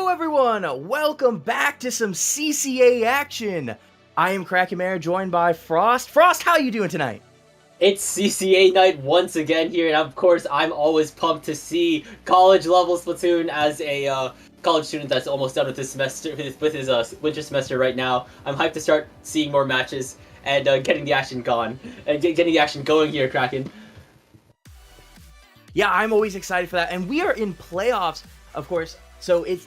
Hello everyone, welcome back to some CCA action. I am Krakenmare, joined by Frost. Frost, how are you doing tonight? It's CCA night once again here, and of course I'm always pumped to see college level Splatoon as a college student that's almost done with his semester, with his winter semester right now. I'm hyped to start seeing more matches and getting the action getting the action going here, Kraken. Yeah, I'm always excited for that, and we are in playoffs, of course. So it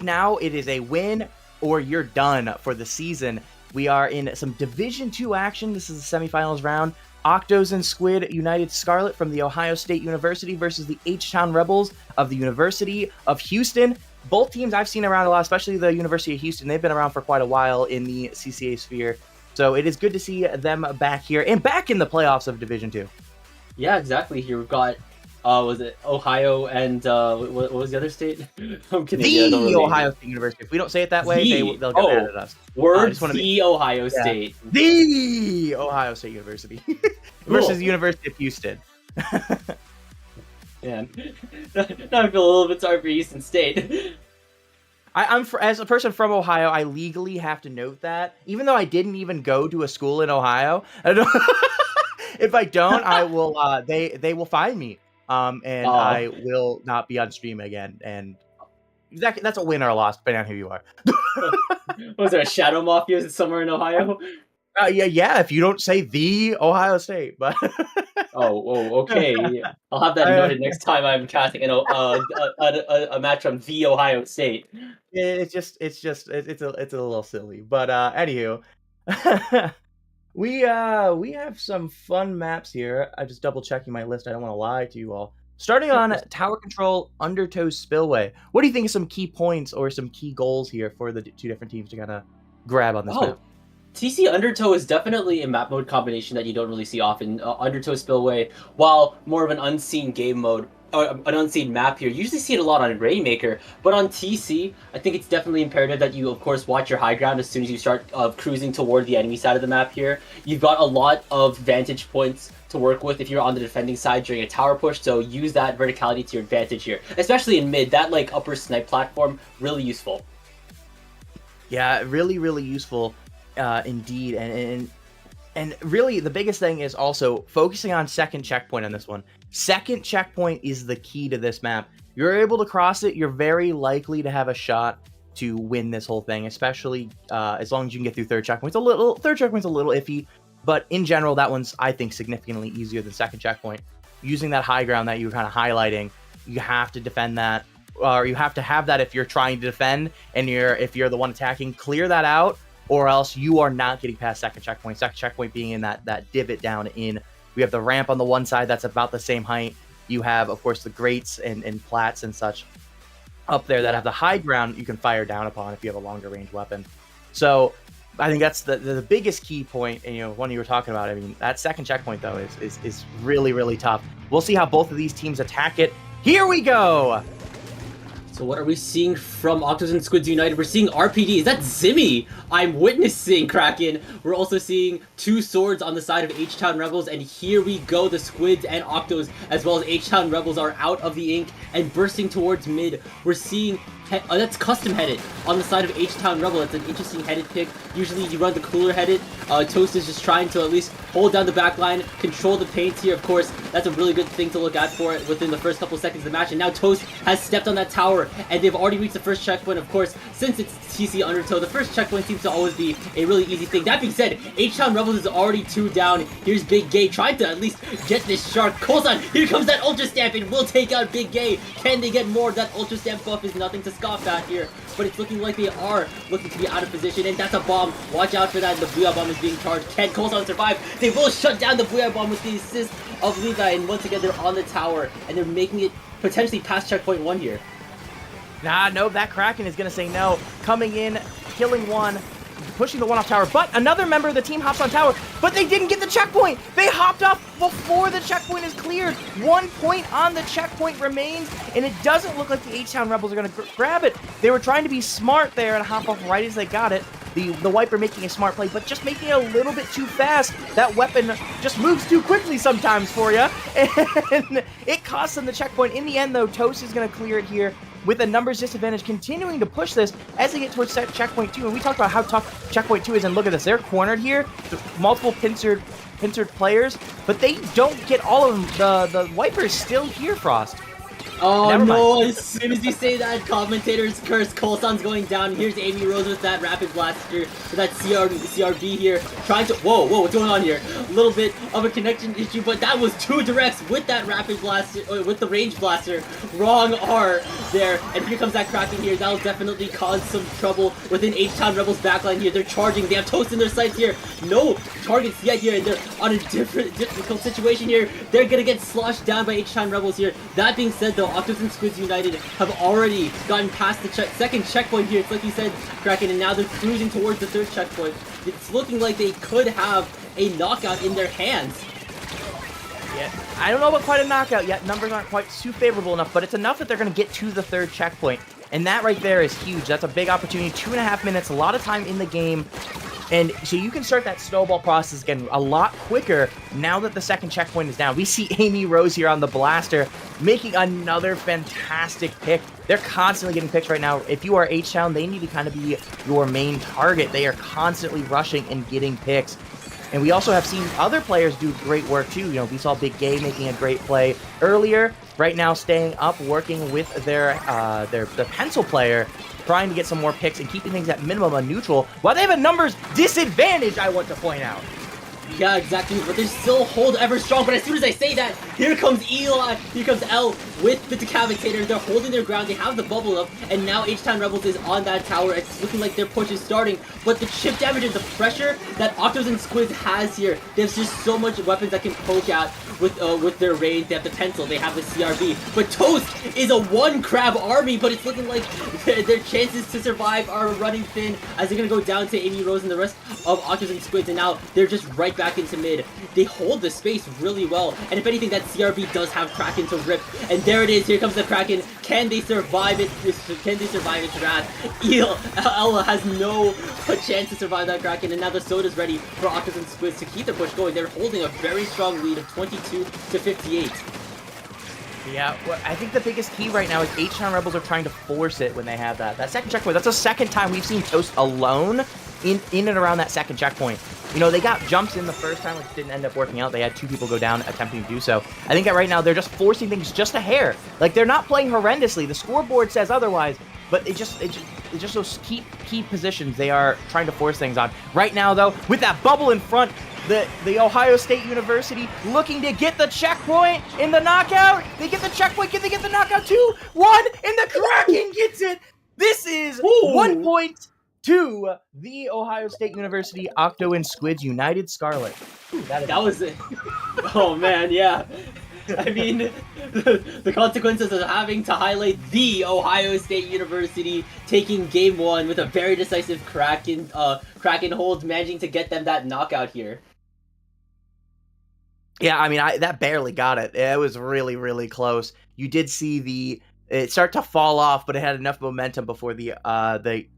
is a win or you're done for the season. We are in some Division 2 action. This is the semifinals round. Octos and Squid united Scarlet from the Ohio State University versus the H-Town Rebels of the University of Houston. Both teams I've seen around a lot, especially the University of Houston. They've been around for quite a while in the CCA sphere. So it is good to see them back here and back in the playoffs of Division 2. Yeah, exactly. Here we've got was it Ohio and what was the other state? I'm kidding. The Ohio State University. If we don't say it that way, they'll get mad at us. Ohio State. The Ohio State University versus the University of Houston. Yeah, now I feel a little bit sorry for Houston State. As a person from Ohio, I legally have to note that, even though I didn't even go to a school in Ohio. If I don't, I will. They will fine me. I will not be on stream again. And exactly, that's a win or a loss, depending on who you are. Was there a Shadow Mafia somewhere in Ohio? Yeah. If you don't say the Ohio State, but okay. I'll have that noted next time I'm casting a match from the Ohio State. It's a little silly, but anywho. We have some fun maps here. I'm just double checking my list. I don't want to lie to you all. Starting on Tower Control, Undertow Spillway. What do you think of some key points or some key goals here for the two different teams to kind of grab on this map? TC Undertow is definitely a map mode combination that you don't really see often. Undertow Spillway, while more of an unseen game mode, or an unseen map here. You usually see it a lot on Rainmaker, but on TC, I think it's definitely imperative that you, of course, watch your high ground as soon as you start cruising toward the enemy side of the map here. You've got a lot of vantage points to work with if you're on the defending side during a tower push, so use that verticality to your advantage here. Especially in mid, that like upper snipe platform, really useful. Yeah, really, really useful indeed. And really, the biggest thing is also focusing on second checkpoint on this one. Second checkpoint is the key to this map. You're able to cross it, you're very likely to have a shot to win this whole thing, especially as long as you can get through third checkpoint. Third checkpoint's a little iffy, but in general, that one's, I think, significantly easier than second checkpoint. Using that high ground that you were kind of highlighting, you have to defend that, or you have to have that if you're trying to defend, and if you're the one attacking, clear that out, or else you are not getting past second checkpoint. Second checkpoint being in that divot down in. We have the ramp on the one side that's about the same height. You have, of course, the grates and plats and such up there that have the high ground you can fire down upon if you have a longer range weapon. So I think that's the biggest key point, and one you were talking about. I mean, that second checkpoint, though, is really, really tough. We'll see how both of these teams attack it. Here we go! So what are we seeing from Octos and Squids United? We're seeing RPD. Is that Zimmy? I'm witnessing, Kraken. We're also seeing two swords on the side of H-Town Rebels, and here we go. The Squids and Octos, as well as H-Town Rebels, are out of the ink and bursting towards mid. We're seeing... that's custom headed on the side of H-Town Rebel. It's an interesting headed pick. Usually you run the cooler headed. Toast is just trying to at least hold down the back line, control the paint here. Of course, that's a really good thing to look out for within the first couple seconds of the match. And now Toast has stepped on that tower, and they've already reached the first checkpoint. Of course, since it's TC Undertow, the first checkpoint seems to always be a really easy thing. That being said, H-Town Rebels is already 2 down. Here's Big Gay trying to at least get this shark. Coulson, here comes that Ultra Stamp, and will take out Big Gay. Can they get more? That Ultra Stamp buff is nothing to scoff at here, but it's looking like they are looking to be out of position, and that's a bomb. Watch out for that. The Booyah Bomb is being charged. Can Coulson survive? They will shut down the Booyah Bomb with the assist of Levi, and once again they're on the tower, and they're making it potentially past checkpoint 1 here. No, that Kraken is going to say no. Coming in, killing one, pushing the one off tower, but another member of the team hops on tower, but they didn't get the checkpoint. They hopped off before the checkpoint is cleared. 1 point on the checkpoint remains, and it doesn't look like the H-Town Rebels are going to grab it. They were trying to be smart there and hop off right as they got it. The Wiper making a smart play, but just making it a little bit too fast. That weapon just moves too quickly sometimes for you, and it costs them the checkpoint. In the end, though, Toast is going to clear it here. with a numbers disadvantage, continuing to push this as they get towards checkpoint 2. And we talked about how tough checkpoint 2 is, and look at this. They're cornered here. Multiple pincered players, but they don't get all of them. The Wiper's still here, Frost. Oh no, as soon as you say that, commentator's curse, Colson's going down. Here's Amy Rose with that Rapid Blaster, with that CRB here, trying to, whoa, what's going on here? A little bit of a connection issue, but that was 2 directs with that Rapid Blaster, with the Range Blaster. Wrong R there, and here comes that Kraken here. That'll definitely cause some trouble within H-Town Rebels backline here. They're charging, they have Toast in their sights here. No targets yet here, and they're on a difficult situation here. They're gonna get sloshed down by H-Town Rebels here. That being said though, Octos and Squids United have already gotten past the second checkpoint here. It's like you said, Kraken, and now they're cruising towards the 3rd checkpoint. It's looking like they could have a knockout in their hands. Yeah, I don't know about quite a knockout yet. Numbers aren't quite too favorable enough, but it's enough that they're going to get to the 3rd checkpoint. And that right there is huge. That's a big opportunity. 2.5 minutes, a lot of time in the game. And so you can start that snowball process again a lot quicker now that the 2nd checkpoint is down. We see Amy Rose here on the Blaster making another fantastic pick. They're constantly getting picks right now. If you are H-Town, they need to kind of be your main target. They are constantly rushing and getting picks. And we also have seen other players do great work too. You know, we saw Big Gay making a great play earlier. Right now, staying up, working with their pencil player, trying to get some more picks and keeping things at minimum a neutral, while they have a numbers disadvantage, I want to point out. Yeah, exactly, but they still hold ever strong. But as soon as I say that, here comes Eli, here comes L with the Decapitator. They're holding their ground, they have the bubble up, and now H-Town Rebels is on that tower. It's looking like their push is starting, but the chip damage and the pressure that Octos and Squids has here, there's just so much weapons that can poke out with their range. They have the pencil, they have the CRB, but Toast is a 1-crab army, but it's looking like their chances to survive are running thin as they're gonna go down to Amy Rose and the rest of Octos and Squids, and now they're just right back into mid. They hold the space really well, and if anything, that CRB does have Kraken to rip, and there it is. Here comes the Kraken. Can they survive it? Can they survive its wrath? Ella has no chance to survive that Kraken, and now the Soda's ready for Octos and Squids to keep the push going. They're holding a very strong lead of 22 to 58. Yeah, well, I think the biggest key right now is H-Town Rebels are trying to force it when they have that. That 2nd checkpoint, that's the 2nd time we've seen Toast alone in and around that 2nd checkpoint. You know, they got jumps in the 1st time, which didn't end up working out. They had 2 people go down attempting to do so. I think that right now they're just forcing things just a hair. Like, they're not playing horrendously. The scoreboard says otherwise, but it's just those key positions they are trying to force things on. Right now, though, with that bubble in front, the Ohio State University looking to get the checkpoint in the knockout. They get the checkpoint. Can they get the knockout too? 1, and the Kraken gets it. This is 1 point to the Ohio State University Octo and Squids United Scarlet. Ooh, that was it. Oh man, yeah. I mean, the consequences of having to highlight the Ohio State University taking game 1 with a very decisive Kraken hold, managing to get them that knockout here. Yeah, I mean, that barely got it. It was really, really close. You did see it start to fall off, but it had enough momentum before the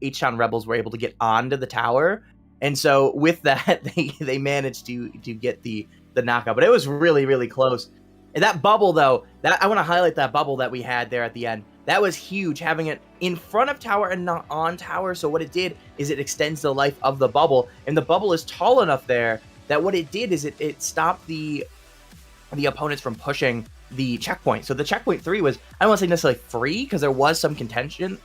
H-Town Rebels were able to get onto the tower, and so with that, they managed to get the knockout. But it was really, really close. And that bubble, though, I want to highlight that bubble that we had there at the end. That was huge, having it in front of tower and not on tower. So what it did is it extends the life of the bubble, and the bubble is tall enough there that what it did is it stopped the opponents from pushing the checkpoint. So the checkpoint 3 was, I don't want to say necessarily free, because there was some contention,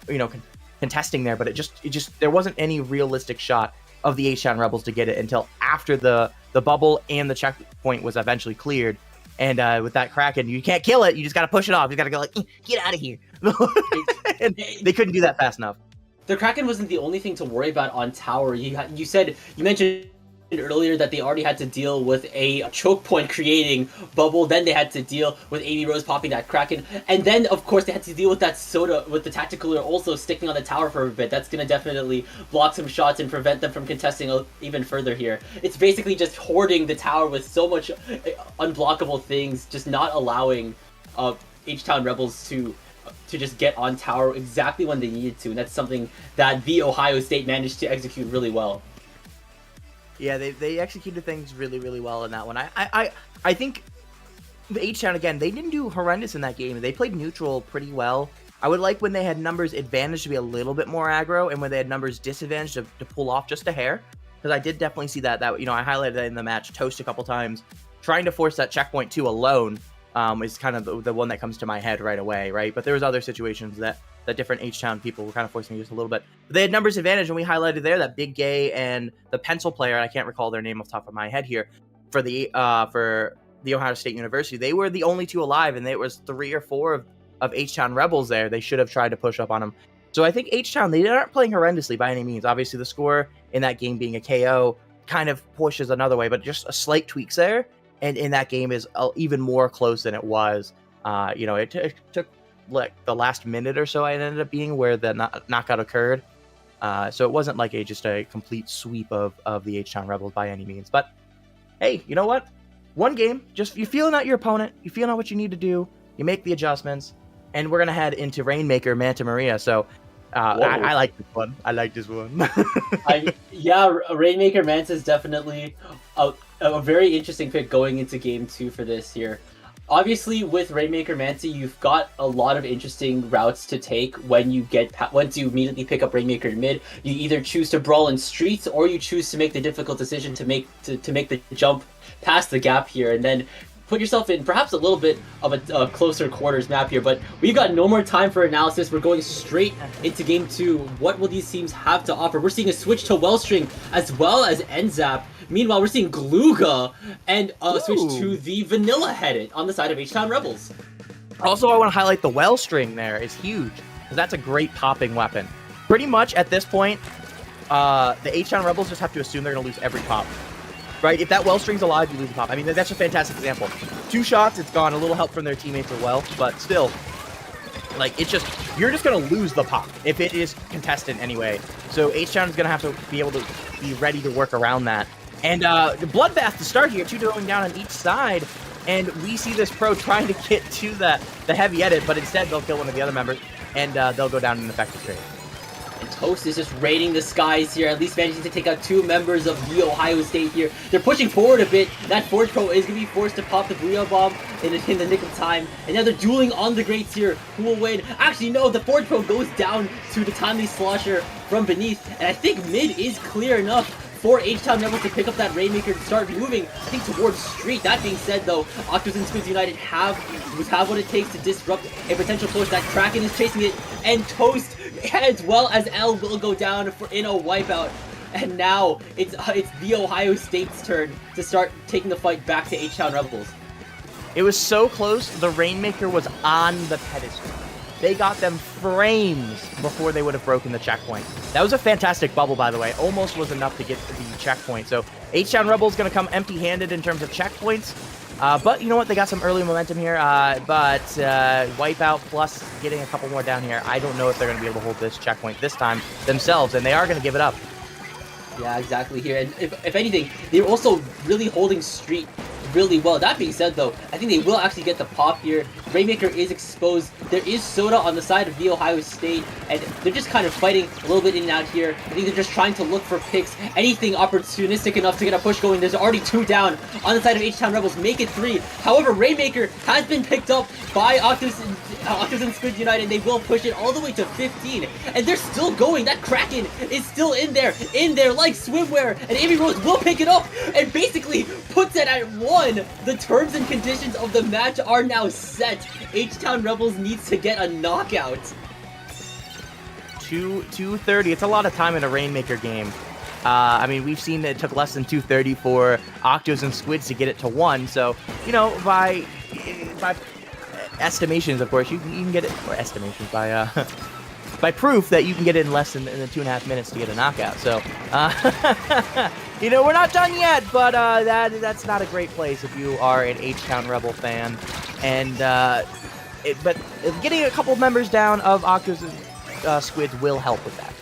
contesting there, but it just there wasn't any realistic shot of the H-Town Rebels to get it until after the bubble and the checkpoint was eventually cleared. And with that Kraken, you can't kill it. You just got to push it off. You got to go like, get out of here. And they couldn't do that fast enough. The Kraken wasn't the only thing to worry about on tower. You mentioned earlier that they already had to deal with a choke point creating bubble, then they had to deal with Amy Rose popping that Kraken, and then of course they had to deal with that Soda with the tactical also sticking on the tower for a bit. That's gonna definitely block some shots and prevent them from contesting even further here. It's basically just hoarding the tower with so much unblockable things, just not allowing H-Town Rebels to just get on tower exactly when they needed to, and that's something that the Ohio State managed to execute really well. Yeah, they executed things really, really well in that one. I think the H-Town, again, they didn't do horrendous in that game. They played neutral pretty well. I would like when they had numbers advantage to be a little bit more aggro, and when they had numbers disadvantage to pull off just a hair. Because I did definitely see that, I highlighted that in the match, Toast a couple times. Trying to force that checkpoint 2 alone is kind of the one that comes to my head right away, right? But there was other situations that different H-Town people were kind of forcing me just a little bit. But they had numbers advantage, and we highlighted there that Big Gay and the pencil player, I can't recall their name off the top of my head here, for the Ohio State University. They were the only 2 alive, and there was 3 or 4 of H-Town Rebels there. They should have tried to push up on them. So I think H-Town, they aren't playing horrendously by any means. Obviously, the score in that game being a KO kind of pushes another way, but just a slight tweaks there, and in that game is even more close than it was. It took like the last minute or so it ended up being where the knockout occurred. So it wasn't like just a complete sweep of the H-Town Rebels by any means. But hey, you know what? One game, just you feeling out your opponent, you feeling out what you need to do, you make the adjustments, and we're gonna head into Rainmaker Manta Maria. So I like this one. I like this one. Rainmaker Manta is definitely a very interesting pick going into game 2 for this here. Obviously, with Rainmaker Manta, you've got a lot of interesting routes to take when you once you immediately pick up Rainmaker in mid. You either choose to brawl in streets, or you choose to make the difficult decision to make the jump past the gap here, and then put yourself in perhaps a little bit of a closer quarters map here. But we've got no more time for analysis. We're going straight into game 2. What will these teams have to offer? We're seeing a switch to Wellstring as well as Enzap. Meanwhile, we're seeing Gluga and a switch to the Vanilla Headed on the side of H-Town Rebels. Also, I want to highlight the Wellstring there is huge, because that's a great popping weapon. Pretty much at this point, the H-Town Rebels just have to assume they're going to lose every pop. Right? If that Wellstring's alive, you lose the pop. I mean, that's a fantastic example. 2 shots, it's gone. A little help from their teammates as well, but still, like, it's just, you're just going to lose the pop if it is contested anyway. So H-Town is going to have to be able to be ready to work around that. And the bloodbath to start here, 2 going down on each side, and we see this pro trying to get to the heavy edit, but instead they'll kill one of the other members, and they'll go down in an effective trade. And Toast is just raiding the skies here, at least managing to take out 2 members of the Ohio State here. They're pushing forward a bit. That Forge Pro is going to be forced to pop the Brio Bomb in the nick of time. And now they're dueling on the Greats here. Who will win? Actually, no, the Forge Pro goes down to the Timely Slosher from beneath. And I think mid is clear enough for H-Town Rebels to pick up that Rainmaker and start moving, I think, towards Street. That being said, though, Octos and Squids United have what it takes to disrupt a potential push. That Kraken is chasing it, and Toast, as well as L, will go down in a wipeout. And now it's the Ohio State's turn to start taking the fight back to H-Town Rebels. It was so close, the Rainmaker was on the pedestal. They got them frames before they would have broken the checkpoint. That was a fantastic bubble, by the way. Almost was enough to get the checkpoint. So H-Town Rebels going to come empty-handed in terms of checkpoints. But you know what? They got some early momentum here. But Wipeout plus getting a couple more down here. I don't know if they're going to be able to hold this checkpoint this time themselves, and they are going to give it up. Yeah, exactly here. And if anything, they're also really holding Street really well. That being said, though, I think they will actually get the pop here. Rainmaker is exposed. There is Soda on the side of the Ohio State, and they're just kind of fighting a little bit in and out here. I think they're just trying to look for picks, anything opportunistic enough to get a push going. There's already 2 down on the side of H-Town Rebels. Make it 3. However, Rainmaker has been picked up by Octos and Squids United, and they will push it all the way to 15. And they're still going. That Kraken is still in there like swimwear, and Amy Rose will pick it up and basically puts it at 1. The terms and conditions of the match are now set. H-Town Rebels needs to get a knockout. 2:30. It's a lot of time in a Rainmaker game. I mean, we've seen that it took less than 2:30 for Octos and Squids to get it to 1. So, you know, by estimations, of course, you can get it, or estimations, by proof that you can get it in less than 2.5 minutes to get a knockout. So, you know, we're not done yet, but that's not a great place if you are an H-Town Rebel fan. And but getting a couple members down of Octos and Squids will help with that.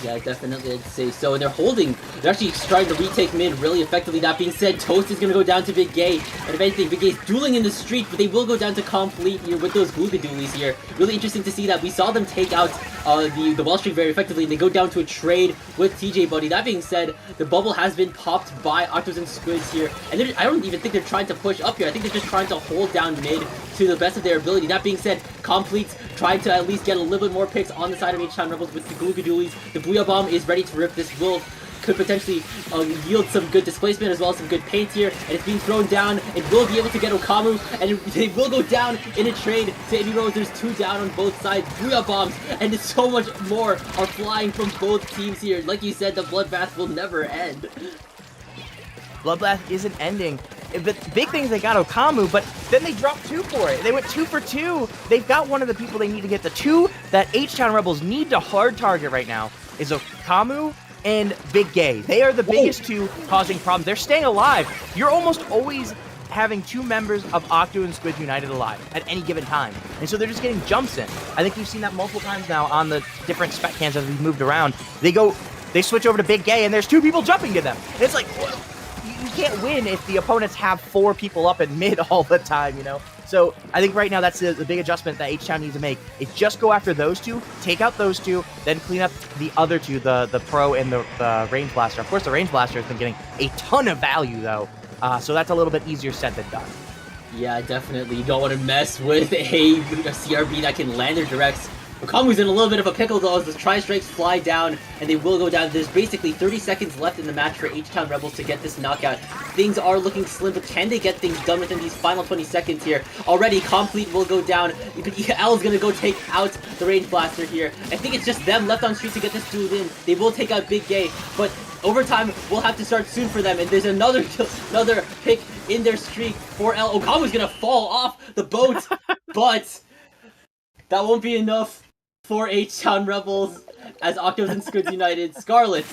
Yeah, definitely, I'd say so. And they're actually trying to retake mid really effectively. That being said, Toast is going to go down to Big Gay. And if anything, Big Gay's dueling in the street, but they will go down to Complete here with those Gluga dualies here. Really interesting to see that. We saw them take out the wall streak very effectively, and they go down to a trade with TJ Buddy. That being said, the bubble has been popped by Octos and Squids here, and I don't even think they're trying to push up here. I think they're just trying to hold down mid to the best of their ability. That being said, Complete's trying to at least get a little bit more picks on the side of H-Town Rebels with the Gloogadoolies. The Booyah Bomb is ready to rip. This could potentially yield some good displacement as well as some good paint here, and it's being thrown down. It will be able to get Okamu, and they will go down in a trade to Amy Rose. There's 2 down on both sides. Booyah Bombs, and so much more are flying from both teams here. Like you said, the bloodbath will never end. Bloodbath isn't ending. The big thing is they got Okamu, but then they dropped 2 for it. They went 2 for 2. They've got one of the people they need to get. The 2 that H-Town Rebels need to hard target right now is Okamu and Big Gay. They are the biggest 2 causing problems. They're staying alive. You're almost always having 2 members of Octo and Squid United alive at any given time. And so they're just getting jumps in. I think we've seen that multiple times now on the different spec cans as we've moved around. They switch over to Big Gay, and there's 2 people jumping to them. And it's like, you can't win if the opponents have 4 people up in mid all the time, you know? So I think right now that's the big adjustment that H-Town needs to make. Is just go after those 2, take out those 2, then clean up the other 2, the Pro and the Range Blaster. Of course, the Range Blaster has been getting a ton of value, though. So that's a little bit easier said than done. Yeah, definitely. You don't want to mess with a CRB that can land their directs. Okamu's in a little bit of a pickle though as the Tri-Strikes fly down, and they will go down. There's basically 30 seconds left in the match for H-Town Rebels to get this knockout. Things are looking slim, but can they get things done within these final 20 seconds here? Already, Complete will go down. L's gonna go take out the Range Blaster here. I think it's just them left on street to get this dude in. They will take out Big Gay, but overtime will have to start soon for them, and there's another pick in their streak for L. Okamu's gonna fall off the boat, but that won't be enough for H-Town Rebels as Octos and Squids United. Scarlet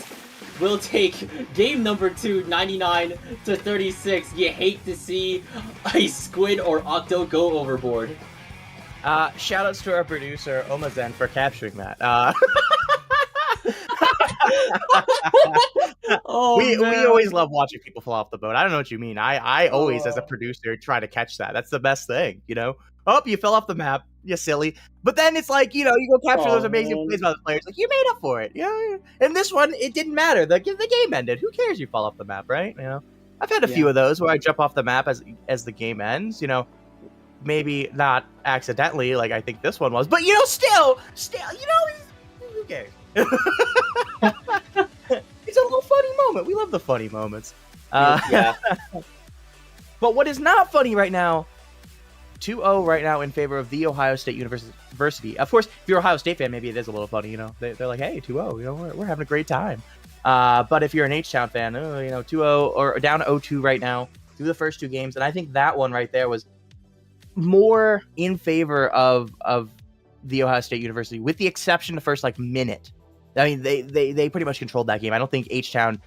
will take game number 2, 99-36. You hate to see a Squid or Octo go overboard. Shoutouts to our producer, Omazen, for capturing that. We always love watching people fall off the boat. I don't know what you mean. I always, as a producer, try to catch that. That's the best thing, you know? Oh, you fell off the map, you silly. But then it's like, you know, you go capture those amazing plays by the players. Like, you made up for it. Yeah. And this one, it didn't matter. The game ended. Who cares you fall off the map, right? You know? I've had a few of those where I jump off the map as the game ends, you know. Maybe not accidentally, like I think this one was. But, you know, still, you know, who cares? It's a little funny moment. We love the funny moments. Yeah. But what is not funny right now, 2-0 right now in favor of the Ohio State University. Of course, if you're an Ohio State fan, maybe it is a little funny, you know. They're like, hey, 2-0, you know, we're having a great time. But if you're an H-Town fan, you know, 2-0 or down 0-2 right now through the first 2 games. And I think that one right there was more in favor of the Ohio State University, with the exception of the first, like, minute. I mean, they pretty much controlled that game. I don't think H-Town,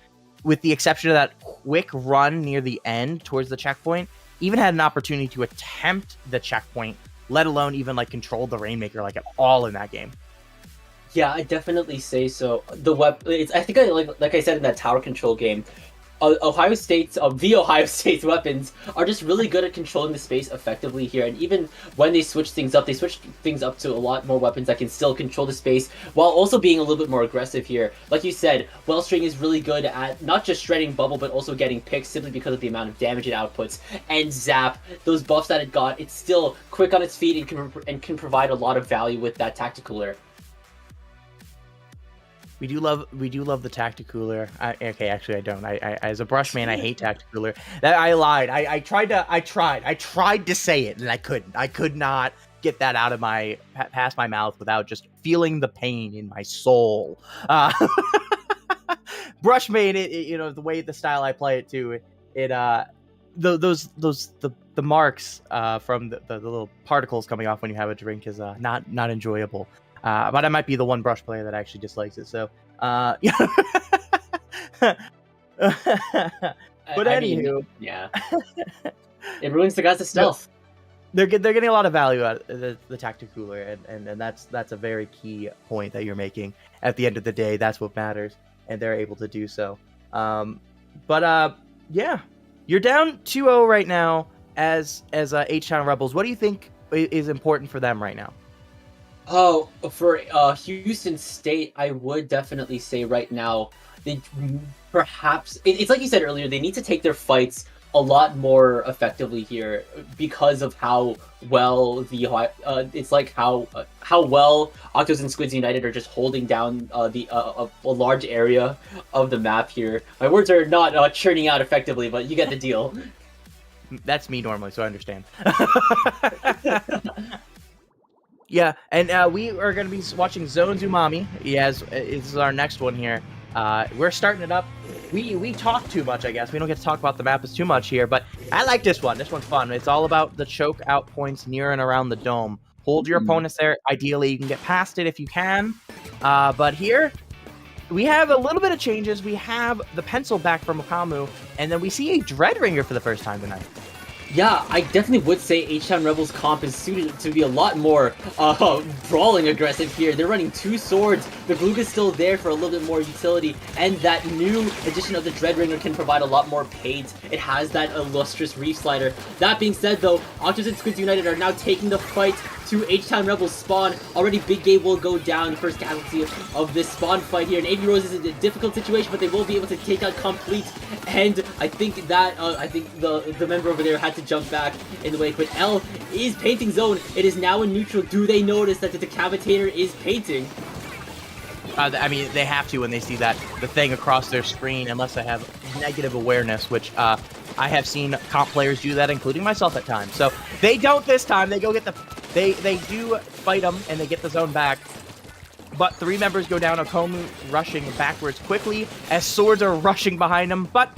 with the exception of that quick run near the end towards the checkpoint, even had an opportunity to attempt the checkpoint, let alone even, like, control the Rainmaker, like, at all in that game. Yeah, I definitely say so. I think like I said in that tower control game, the Ohio State's weapons are just really good at controlling the space effectively here. And even when they switch things up to a lot more weapons that can still control the space while also being a little bit more aggressive here. Like you said, Wellstring is really good at not just shredding bubble, but also getting picks simply because of the amount of damage it outputs. And Zap, those buffs that it got, it's still quick on its feet and can provide a lot of value with that tacticooler. We do love the Tacticooler. Okay, actually I don't. I as a brush man, I hate Tacticooler. That I lied. I tried to say it, and I couldn't. I could not get that out of past my mouth without just feeling the pain in my soul. Brush main, you know, the way the style I play it too. The marks from the little particles coming off when you have a drink is not enjoyable. But I might be the one brush player that actually dislikes it. So, but anywho, yeah, it ruins the guys' stealth. They're getting a lot of value out of the Tacticooler, and that's a very key point that you're making. At the end of the day, that's what matters, and they're able to do so. Yeah, you're down 2-0 right now as H-Town Rebels. What do you think is important for them right now? Oh, for Houston State, I would definitely say right now they perhaps it's like you said earlier. They need to take their fights a lot more effectively here because of how well it's like how well Octos and Squids United are just holding down a large area of the map here. My words are not churning out effectively, but you get the deal. That's me normally, so I understand. Yeah, and we are going to be watching Zone's Umami. Yes, this is our next one here. We're starting it up. We talk too much, I guess. We don't get to talk about the map as too much here, but I like this one. This one's fun. It's all about the choke out points near and around the dome. Hold your opponents there. Ideally, you can get past it if you can. But here, we have a little bit of changes. We have the pencil back from Okamu, and then we see a Dreadringer for the first time tonight. Yeah, I definitely would say H-Town Rebels comp is suited to be a lot more brawling aggressive here. They're running 2 swords, the Glooga's still there for a little bit more utility, and that new addition of the Dreadringer can provide a lot more paint. It has that illustrious Reef Slider. That being said though, Octos and Squids United are now taking the fight to H-Town Rebels spawn. Already Big Gay will go down, first casualty of this spawn fight here, and AB Rose is in a difficult situation, but they will be able to take out Complete, and I think that, the member over there had to jump back in the way, but L is painting Zone. It is now in neutral. Do they notice that the Decapitator is painting? I mean, they have to when they see the thing across their screen, unless they have negative awareness, which I have seen comp players do that, including myself at times. So they don't this time. They go get they do fight them, and they get the zone back. But 3 members go down. Okomu rushing backwards quickly as swords are rushing behind him, but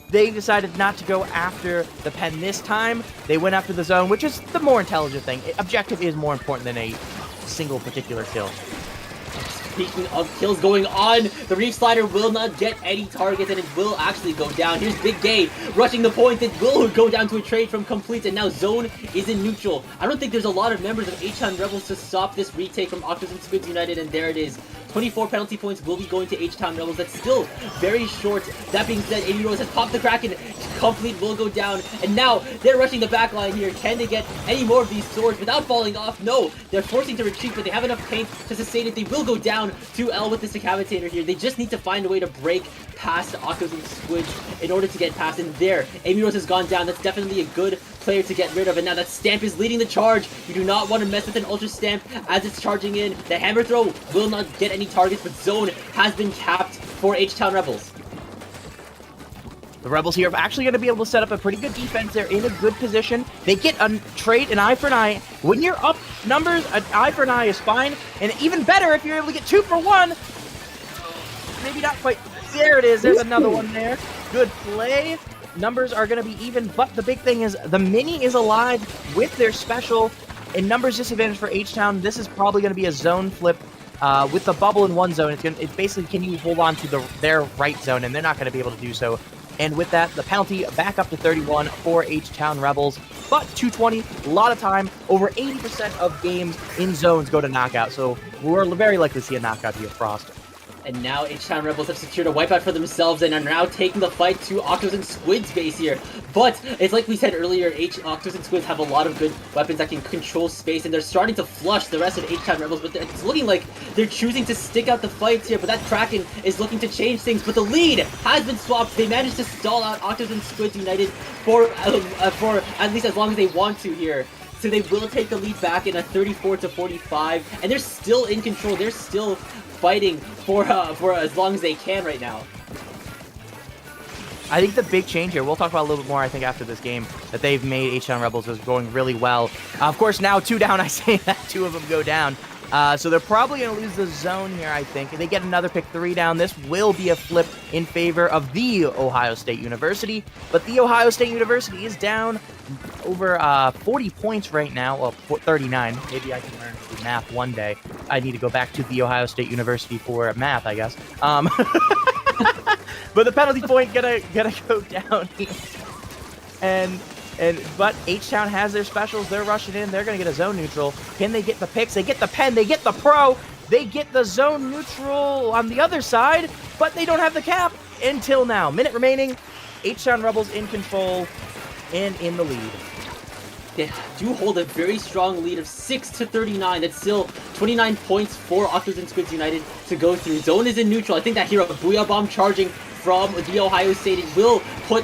they decided not to go after the pen this time. They went after the zone, which is the more intelligent thing. Objective is more important than a single particular kill. Speaking of kills going on, the Reef Slider will not get any targets, and it will actually go down. Here's Big Gay rushing the point. It will go down to a trade from Complete, and now Zone is in neutral. I don't think there's a lot of members of H-Town Rebels to stop this retake from Octos and Squids United, and there it is. 24 penalty points will be going to H-Town Rebels. That's still very short. That being said, AB Rose has popped the Kraken. Complete will go down, and now they're rushing the back line here. Can they get any more of these swords without falling off? No, they're forcing to retreat, but they have enough paint to sustain it. They will go down to L with this Decapitator here. They just need to find a way to break past Octos and Squids in order to get past. And there, AB Rose has gone down. That's definitely a good player to get rid of. And now that Stamp is leading the charge. You do not want to mess with an Ultra Stamp as it's charging in. The Hammer Throw will not get any targets, but Zone has been capped for H-Town Rebels. The Rebels here are actually going to be able to set up a pretty good defense. They're in a good position. They get a trade, an eye for an eye. When you're up numbers, an eye for an eye is fine. And even better if you're able to get 2 for 1. Maybe not quite. There it is. There's another one there. Good play. Numbers are going to be even, but the big thing is the Mini is alive with their special. In numbers disadvantage for H-Town, this is probably going to be a zone flip. With the bubble in one zone, it's basically can you hold on to their right zone, and they're not going to be able to do so. And with that, the penalty back up to 31 for H-Town Rebels. But 220, a lot of time. Over 80% of games in zones go to knockout. So we're very likely to see a knockout via Frost. And now H-Town Rebels have secured a wipeout for themselves and are now taking the fight to Octos and Squids base here. But it's like we said earlier, Octos and Squids have a lot of good weapons that can control space, and they're starting to flush the rest of H-Town Rebels, but it's looking like they're choosing to stick out the fights here. But that Kraken is looking to change things, but the lead has been swapped. They managed to stall out Octos and Squids United for at least as long as they want to here. So they will take the lead back in a 34-45, and they're still in control. They're still fighting for as long as they can right now. I think the big change here, we'll talk about a little bit more, I think, after this game, that they've made H-Town Rebels is going really well. Of course, now 2 down, I say that 2 of them go down. So they're probably going to lose the zone here, I think. They get another pick 3 down. This will be a flip in favor of the Ohio State University. But the Ohio State University is down over 40 points right now. Well, 39. Maybe I can learn to do math one day. I need to go back to the Ohio State University for math, I guess. But the penalty point gonna go down here. But H-Town has their specials. They're rushing in. They're going to get a zone neutral. Can they get the picks? They get the pen. They get the pro. They get the zone neutral on the other side, but they don't have the cap until now. Minute remaining. H-Town Rebels in control and in the lead. They do hold a very strong lead of 6-39. That's still 29 points for Octos and Squids United to go through. Zone is in neutral. I think that hero Booyah Bomb charging from the Ohio State will put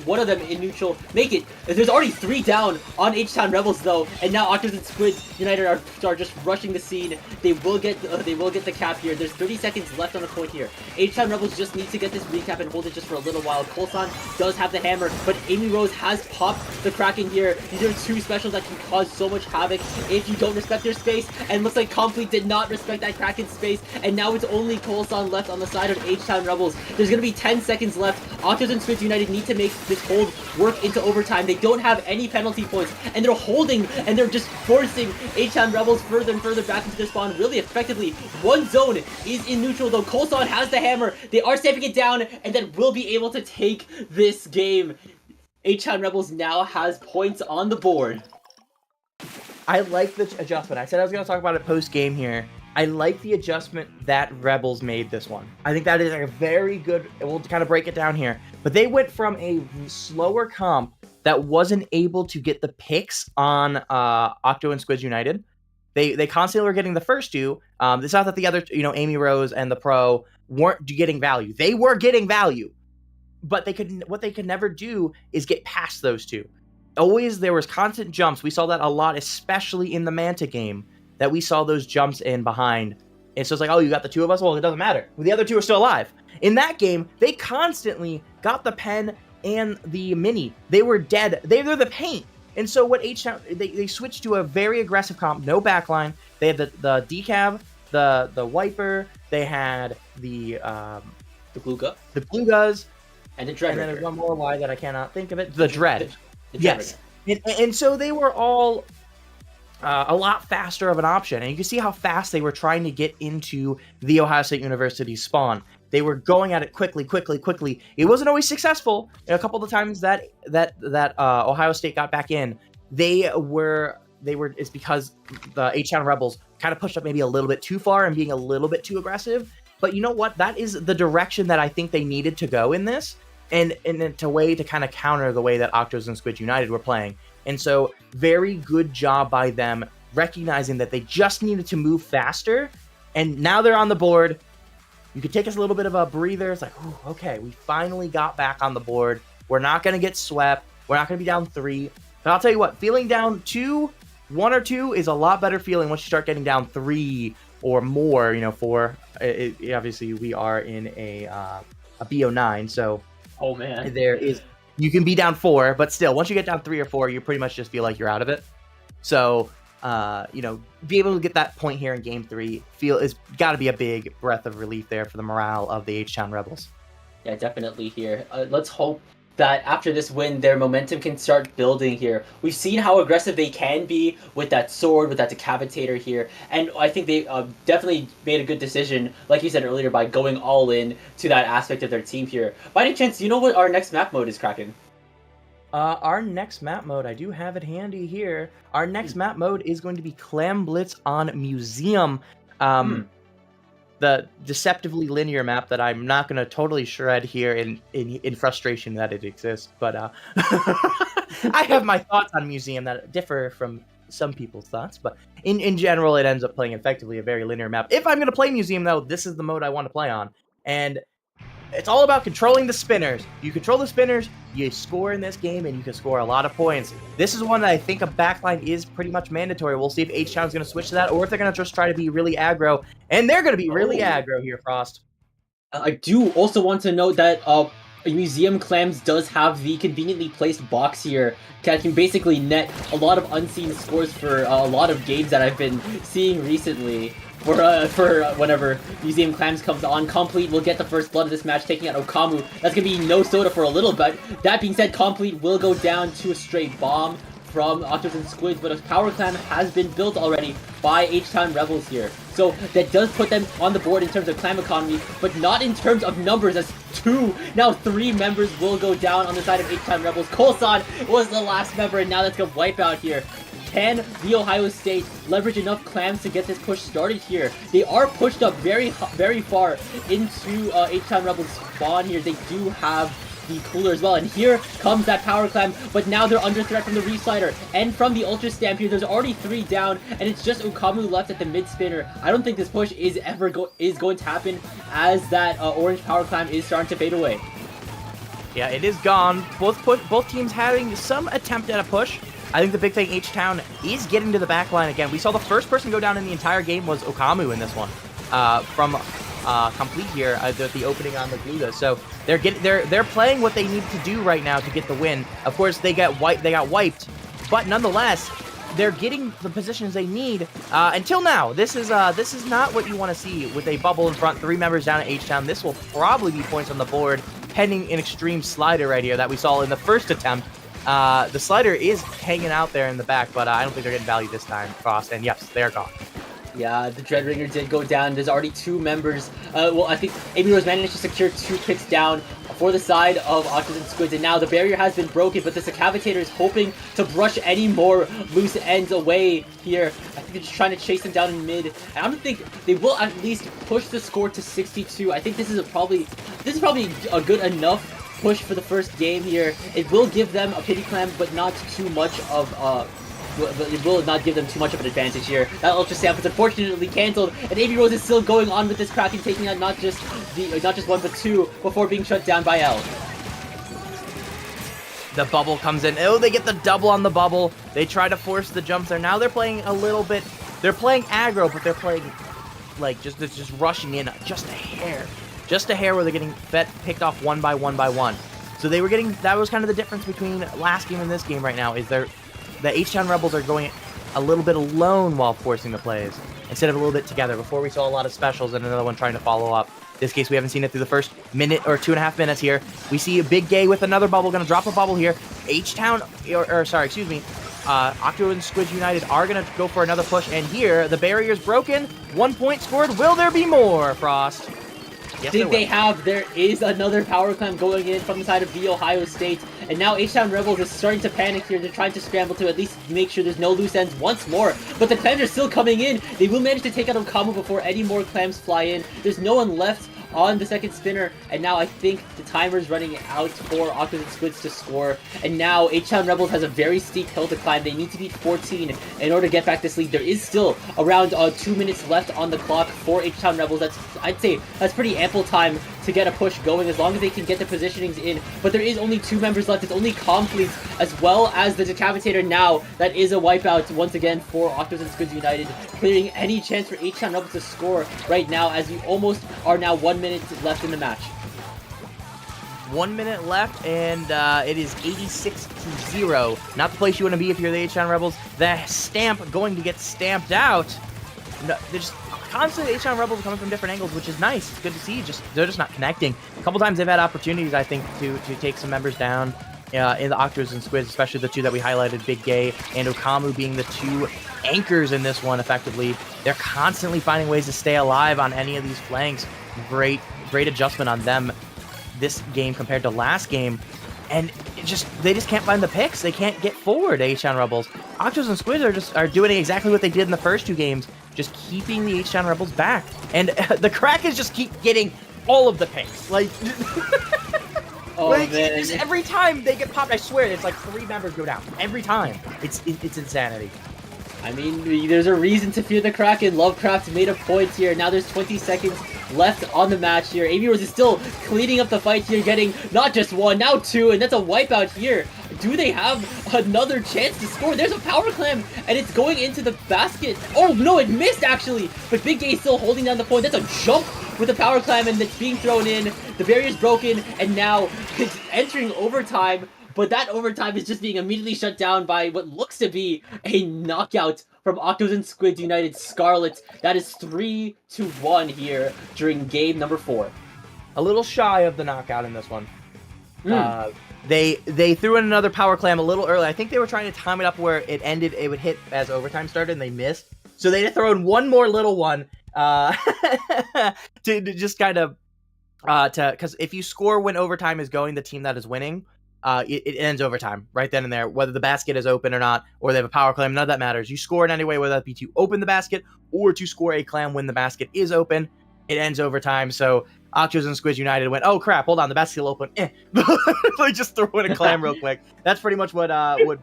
one of them in neutral. Make it. There's already 3 down on H-Town Rebels though, and now Octos and Squids United are just rushing the scene. They will get the cap here. There's 30 seconds left on the point here. H-Town Rebels just need to get this recap and hold it just for a little while. Colson does have the hammer, but Amy Rose has popped the Kraken here. These are 2 specials that can cause so much havoc if you don't respect their space, and looks like Complete did not respect that Kraken space, and now it's only Colson left on the side of H-Town Rebels. There's gonna be 10 seconds left. Octos and Squids United need to make this hold work into overtime. They don't have any penalty points, and they're holding, and they're just forcing H-Town Rebels further and further back into their spawn really effectively. One zone is in neutral though. Colson has the hammer. They are stamping it down, and then will be able to take this game. H-Town Rebels now has points on the board. I like the adjustment. I said I was going to talk about it post-game here. I like the adjustment that Rebels made this one. I think that is a very good, we'll kind of break it down here, but they went from a slower comp that wasn't able to get the picks on Octo and Squids United. They constantly were getting the first 2. It's not that the other, Amy Rose and the Pro weren't getting value. They were getting value, but what they could never do is get past those 2. Always there was constant jumps. We saw that a lot, especially in the Manta game, that we saw those jumps in behind. And so it's like, oh, you got the 2 of us? Well, it doesn't matter. The other 2 are still alive. In that game, they constantly got the pen and the mini. They were dead. They're the paint. And so what H-Town, they switched to a very aggressive comp, no backline. They had the decav, the wiper, they had the glue guys, and the dread. And then there's one more Y that I cannot think of it. The dread. Yes. And so they were all a lot faster of an option. And you can see how fast they were trying to get into the Ohio State University spawn. They were going at it quickly. It wasn't always successful. And a couple of the times that Ohio State got back in, it's because the H-Town Rebels kind of pushed up maybe a little bit too far and being a little bit too aggressive. But you know what? That is the direction that I think they needed to go in this. And it's a way to kind of counter the way that Octos and Squids United were playing. And so very good job by them recognizing that they just needed to move faster. And now they're on the board. You could take us a little bit of a breather. It's like, okay, we finally got back on the board. We're not going to get swept. We're not going to be down 3. But I'll tell you what, feeling down 1 or 2 is a lot better feeling once you start getting down 3 or more, 4. Obviously, we are in a BO9, so... Oh, man. You can be down 4, but still, once you get down 3 or 4, you pretty much just feel like you're out of it. So, be able to get that point here in Game 3 is got to be a big breath of relief there for the morale of the H-Town Rebels. Yeah, definitely here. Let's hope that after this win, their momentum can start building here. We've seen how aggressive they can be with that sword, with that decapitator here, and I think they definitely made a good decision, like you said earlier, by going all in to that aspect of their team here. By any chance, do you know what our next map mode is, Kraken? Our next map mode, I do have it handy here. Our next map mode is going to be Clam Blitz on Museum. The deceptively linear map that I'm not going to totally shred here in frustration that it exists. But I have my thoughts on Museum that differ from some people's thoughts. But in general, it ends up playing effectively a very linear map. If I'm going to play Museum, though, this is the mode I want to play on. And it's all about controlling the spinners. You control the spinners, you score in this game, and you can score a lot of points. This is one that I think a backline is pretty much mandatory. We'll see if H-Town's going to switch to that, or if they're going to just try to be really aggro. And they're going to be really aggro here, Frost. I do also want to note that Museum Clams does have the conveniently placed box here that can basically net a lot of unseen scores for a lot of games that I've been seeing recently. For whenever Museum Clams comes on, Complete will get the first blood of this match, taking out Okamu. That's going to be no soda for a little bit. That being said, Complete will go down to a straight bomb from Octos and Squids, but a power clam has been built already by H-Town Rebels here. So that does put them on the board in terms of clam economy, but not in terms of numbers, as 3 members will go down on the side of H-Town Rebels. Colson was the last member, and now that's going to wipe out here. Can the Ohio State leverage enough clams to get this push started here? They are pushed up very far into H-Town Rebels spawn here. They do have be cooler as well. And here comes that power clam, but now they're under threat from the Reslider and from the Ultra Stamp here. There's already 3 down, and it's just Okamu left at the mid spinner. I don't think this push is ever going to happen, as that orange power clam is starting to fade away. Yeah, it is gone. Both teams having some attempt at a push. I think the big thing, H-Town is getting to the back line again. We saw the first person go down in the entire game was Okamu in this one. From complete here, the opening on the Gluga. So they're playing what they need to do right now to get the win. Of course, they got wiped, but nonetheless, they're getting the positions they need. Until now, this is not what you want to see with a bubble in front, 3 members down at H-Town. This will probably be points on the board, pending an extreme slider right here that we saw in the first attempt. The slider is hanging out there in the back, but I don't think they're getting value this time, Frost. And yes, they're gone. Yeah, the Dreadringer did go down. There's already 2 members. Well, I think AB Rose managed to secure 2 picks down for the side of Octos and Squids, and now the barrier has been broken, but the Secavitator is hoping to brush any more loose ends away here. I think they're just trying to chase them down in mid, and I don't think they will at least push the score to 62. I think this is probably a good enough push for the first game here. It will give them a pity clam, but not too much of it will not give them too much of an advantage here. That Ultra Stamp is unfortunately cancelled, and AB Rose is still going on with this Kraken, taking out not just 1 but 2 before being shut down by L. The bubble comes in. Oh, they get the double on the bubble. They try to force the jumps there. Now they're playing a little bit. They're playing aggro, but they're playing like just rushing in just a hair. Just a hair where they're getting picked off one by one. So they were getting, that was kind of the difference between last game and this game right now, is the H-Town Rebels are going a little bit alone while forcing the plays, instead of a little bit together. Before we saw a lot of specials and another one trying to follow up. This case, we haven't seen it through the first minute or 2.5 minutes here. We see a Big Gay with another bubble, gonna drop a bubble here. H-Town, Octo and Squids United are gonna go for another push, and here, the barrier's broken. 1 point scored. Will there be more, Frost? Yes, there is another power clam going in from the side of the Ohio State, and now H-Town Rebels is starting to panic here. They're trying to scramble to at least make sure there's no loose ends once more, but the clams are still coming in. They will manage to take out Okamu before any more clams fly in. There's no one left on the second spinner, and now I think the timer is running out for Octos and Squids to score, and now H-Town Rebels has a very steep hill to climb. They need to beat 14 in order to get back this lead. There is still around 2 minutes left on the clock for H-Town Rebels. I'd say that's pretty ample time to get a push going, as long as they can get the positionings in, but there is only 2 members left. It's only Complete as well as the Decapitator now. That is a wipeout once again for Octos and Squids United, clearing any chance for H-Town Rebels to score right now, as we almost are now 1 minute left in the match. 1 minute left, and it is 86-0. Not the place you want to be if you're the H-Town Rebels. The stamp going to get stamped out. No, they're just constantly H-Town Rebels coming from different angles, which is nice. It's good to see. They're just not connecting. A couple times they've had opportunities, I think, to take some members down in the Octos and Squids, especially the 2 that we highlighted, Big Gay and Okamu being the 2 anchors in this one. Effectively, they're constantly finding ways to stay alive on any of these flanks. Great adjustment on them this game compared to last game, and they just can't find the picks. They can't get forward. H-Town Rebels, Octos and Squids are doing exactly what they did in the first 2 games, just keeping the H-Town Rebels back, and the Krakens just keep getting all of the picks. Like, oh, like man. just every time they get popped, I swear it's like 3 members go down every time. It's insanity. I mean, there's a reason to fear the Kraken. Lovecraft made a point here. Now there's 20 seconds left on the match here. AB Rose is still cleaning up the fight here, getting not just 1, now 2, and that's a wipeout here. Do they have another chance to score? There's a power clam, and it's going into the basket. Oh, no, it missed, actually. But Big Gay is still holding down the point. That's a jump with a power clam, and it's being thrown in. The barrier's broken, and now it's entering overtime. But that overtime is just being immediately shut down by what looks to be a knockout from Octos and Squids United Scarlet. That is 3-1 here during game number 4. A little shy of the knockout in this one. They threw in another power clam a little early. I think they were trying to time it up where it ended. It would hit as overtime started, and they missed. So they had to throw in one more little one to just kind of because if you score when overtime is going, the team that is winning. It ends overtime right then and there, whether the basket is open or not, or they have a power clam, none of that matters. You score it anyway, whether that be to open the basket or to score a clam when the basket is open, it ends overtime. So Octos and Squids United went, oh crap, hold on, the basket will open. They just threw in a clam real quick. That's pretty much what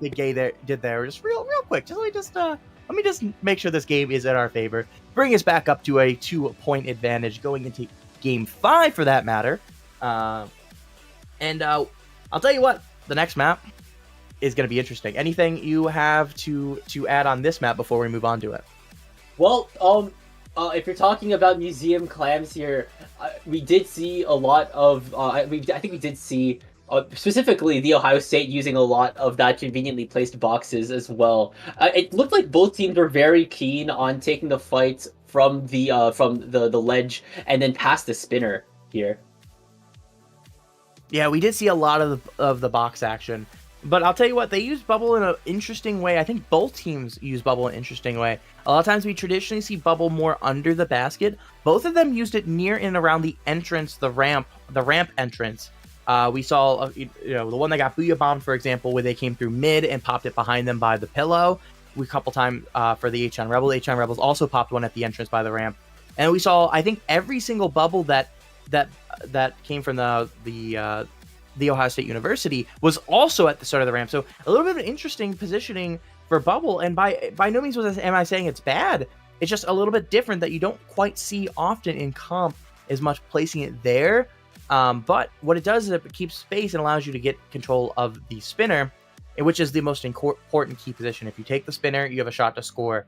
Big Gay did there. Just real quick. Let me just make sure this game is in our favor. Bring us back up to a 2-point advantage going into Game 5 for that matter. I'll tell you what, the next map is going to be interesting. Anything you have to add on this map before we move on to it? Well, if you're talking about museum clams here, we did see a lot of. I think we did see specifically the Ohio State using a lot of that conveniently placed boxes as well. It looked like both teams were very keen on taking the fight from the ledge and then past the spinner here. Yeah, we did see a lot of the box action. But I'll tell you what, they use bubble in an interesting way. I think both teams use bubble in an interesting way. A lot of times we traditionally see bubble more under the basket. Both of them used it near and around the entrance, the ramp entrance. We saw, the one that got Booyah Bombed, for example, where they came through mid and popped it behind them by the pillow. A couple times for the H-Town Rebels. H-Town Rebels also popped one at the entrance by the ramp. And we saw, I think, every single bubble that came from the Ohio State University was also at the start of the ramp. So a little bit of an interesting positioning for bubble. And by no means am I saying it's bad. It's just a little bit different that you don't quite see often in comp as much placing it there. But what it does is it keeps space and allows you to get control of the spinner, which is the most important key position. If you take the spinner, you have a shot to score.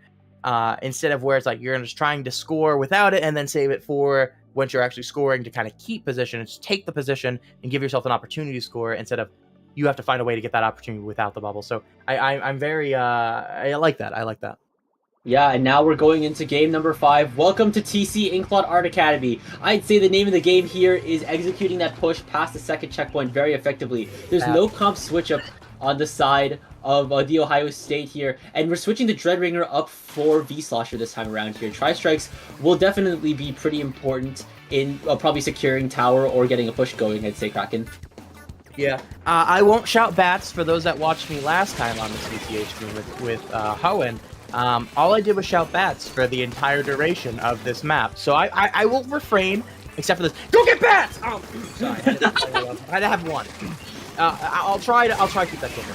Instead of where it's like you're just trying to score without it and then save it for once you're actually scoring to kind of keep position. It's take the position and give yourself an opportunity to score instead of you have to find a way to get that opportunity without the bubble. So I'm very I like that. I like that. Yeah, and now we're going into game number 5. Welcome to TC Inkblot Art Academy. I'd say the name of the game here is executing that push past the second checkpoint very effectively. There's no comp switch up on the side of the Ohio State here, and we're switching the Dreadringer up for V-Slosher this time around here. Tri-Strikes will definitely be pretty important in probably securing tower or getting a push going, I'd say, Kraken. Yeah, I won't shout bats for those that watched me last time on the CCA stream with Hoenn. All I did was shout bats for the entire duration of this map, so I will refrain, except for this. Go get bats! Oh, sorry, I had to have one. I'll try to keep that going.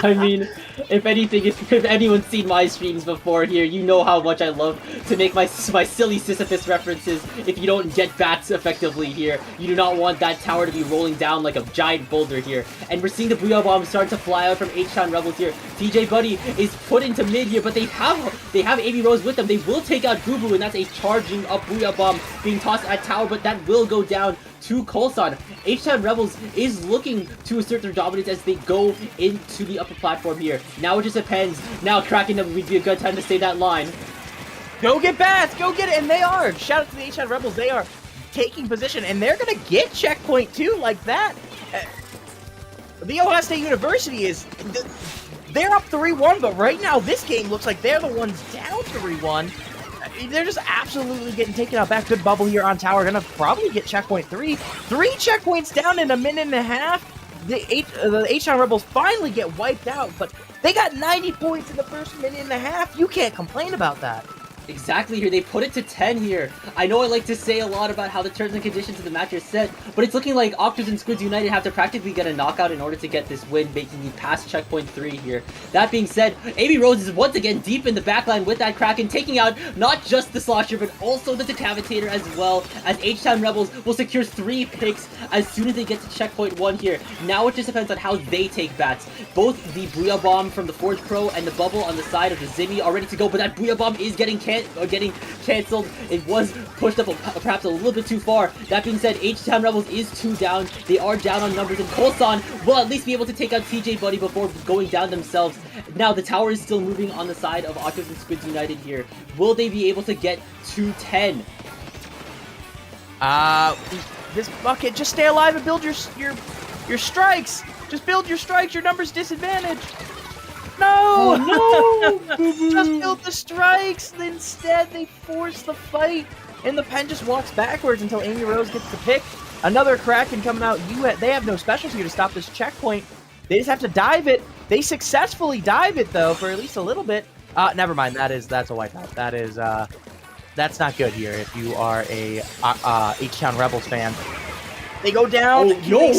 I mean, if anything, if anyone's seen my streams before here, you know how much I love to make my silly Sisyphus references. If you don't get bats effectively here, you do not want that tower to be rolling down like a giant boulder here. And we're seeing the Booyah Bomb start to fly out from H-Town Rebels here. TJ Buddy is put into mid here, but they have AB Rose with them. They will take out Boo Boo, and that's a charging up Booyah Bomb being tossed at tower, but that will go down to Colson. H-Town Rebels is looking to assert their dominance as they go into the upper platform here. Now it just depends. Now Kraken would be a good time to say that line. Go get bats! Go get it! And they are! Shout out to the H-Town Rebels. They are taking position, and they're going to get checkpoint too, like that. The Ohio State University is... They're up 3-1, but right now this game looks like they're the ones down 3-1. They're just absolutely getting taken out back. Good bubble here on tower. Gonna probably get checkpoint 3. 3 checkpoints down in a minute and a half. The H-Town Rebels finally get wiped out, but they got 90 points in the first minute and a half. You can't complain about that. Exactly here. They put it to 10 here. I know I like to say a lot about how the terms and conditions of the match are set, but it's looking like Octos and Squids United have to practically get a knockout in order to get this win, making it past checkpoint 3 here. That being said, AB Rose is once again deep in the backline with that Kraken, taking out not just the Slosher, but also the Decavitator as well, as H-Town Rebels will secure 3 picks as soon as they get to checkpoint 1 here. Now it just depends on how they take bats. Both the Booyah Bomb from the Forge Pro and the bubble on the side of the Zimmy are ready to go, but that Booyah Bomb is getting cancelled. It was pushed up perhaps a little bit too far. That being said, H-Town Rebels is 2 down. They are down on numbers, and Colson will at least be able to take out TJ Buddy before going down themselves. Now the tower is still moving on the side of Octos and Squids United here. Will they be able to get to 10? This bucket, just stay alive and build your strikes. Just build your strikes. Your number's disadvantaged. No! Oh, no! Just build the strikes. Instead, they force the fight, and the pen just walks backwards until Amy Rose gets the pick. Another Kraken coming out. They have no specials here to stop this checkpoint. They just have to dive it. They successfully dive it though for at least a little bit. Never mind. That's a wipeout. That that's not good here. If you are a H-Town Rebels fan, they go down. Oh, no.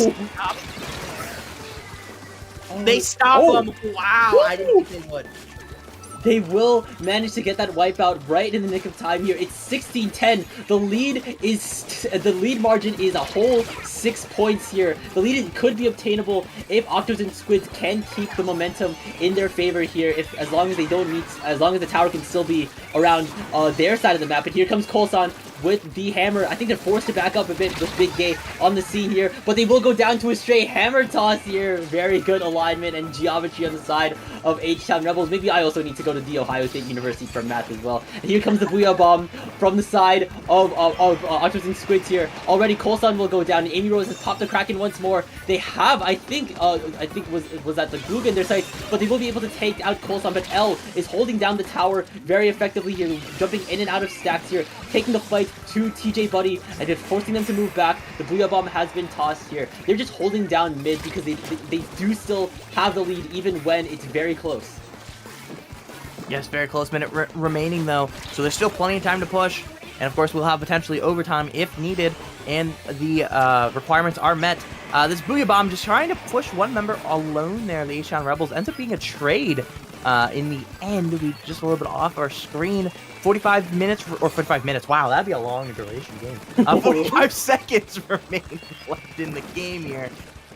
They stop them. Wow, I didn't think they would. They will manage to get that wipeout right in the nick of time here. It's 16-10. The lead margin is a whole 6 points here. The lead could be obtainable if Octos and Squids can keep the momentum in their favor here. As long as they don't meet, as long as the tower can still be around their side of the map. And here comes Colson with the hammer. I think they're forced to back up a bit with Big Gay on the scene here, but they will go down to a straight hammer toss here. Very good alignment and geometry on the side of H-Town Rebels. Maybe I also need to go to the Ohio State University for math as well. And here comes the Booyah Bomb from the side of Octos and Squids here. Already Colson will go down, and Amy Rose has popped the Kraken once more. They have, I think was that the Glug in their sights, but they will be able to take out Colson, but L is holding down the tower very effectively here, jumping in and out of stacks here, taking the fight to TJ Buddy, and just forcing them to move back. The Booyah Bomb has been tossed here. They're just holding down mid because they do still have the lead even when it's very close. Yes, very close minute remaining though, so there's still plenty of time to push, and of course we'll have potentially overtime if needed, and the requirements are met. This Booyah Bomb just trying to push one member alone there. The H-Town Rebels ends up being a trade in the end. We just a little bit off our screen. 45 minutes, or 45 minutes, wow, that'd be a long duration game. 45 seconds remain left in the game here.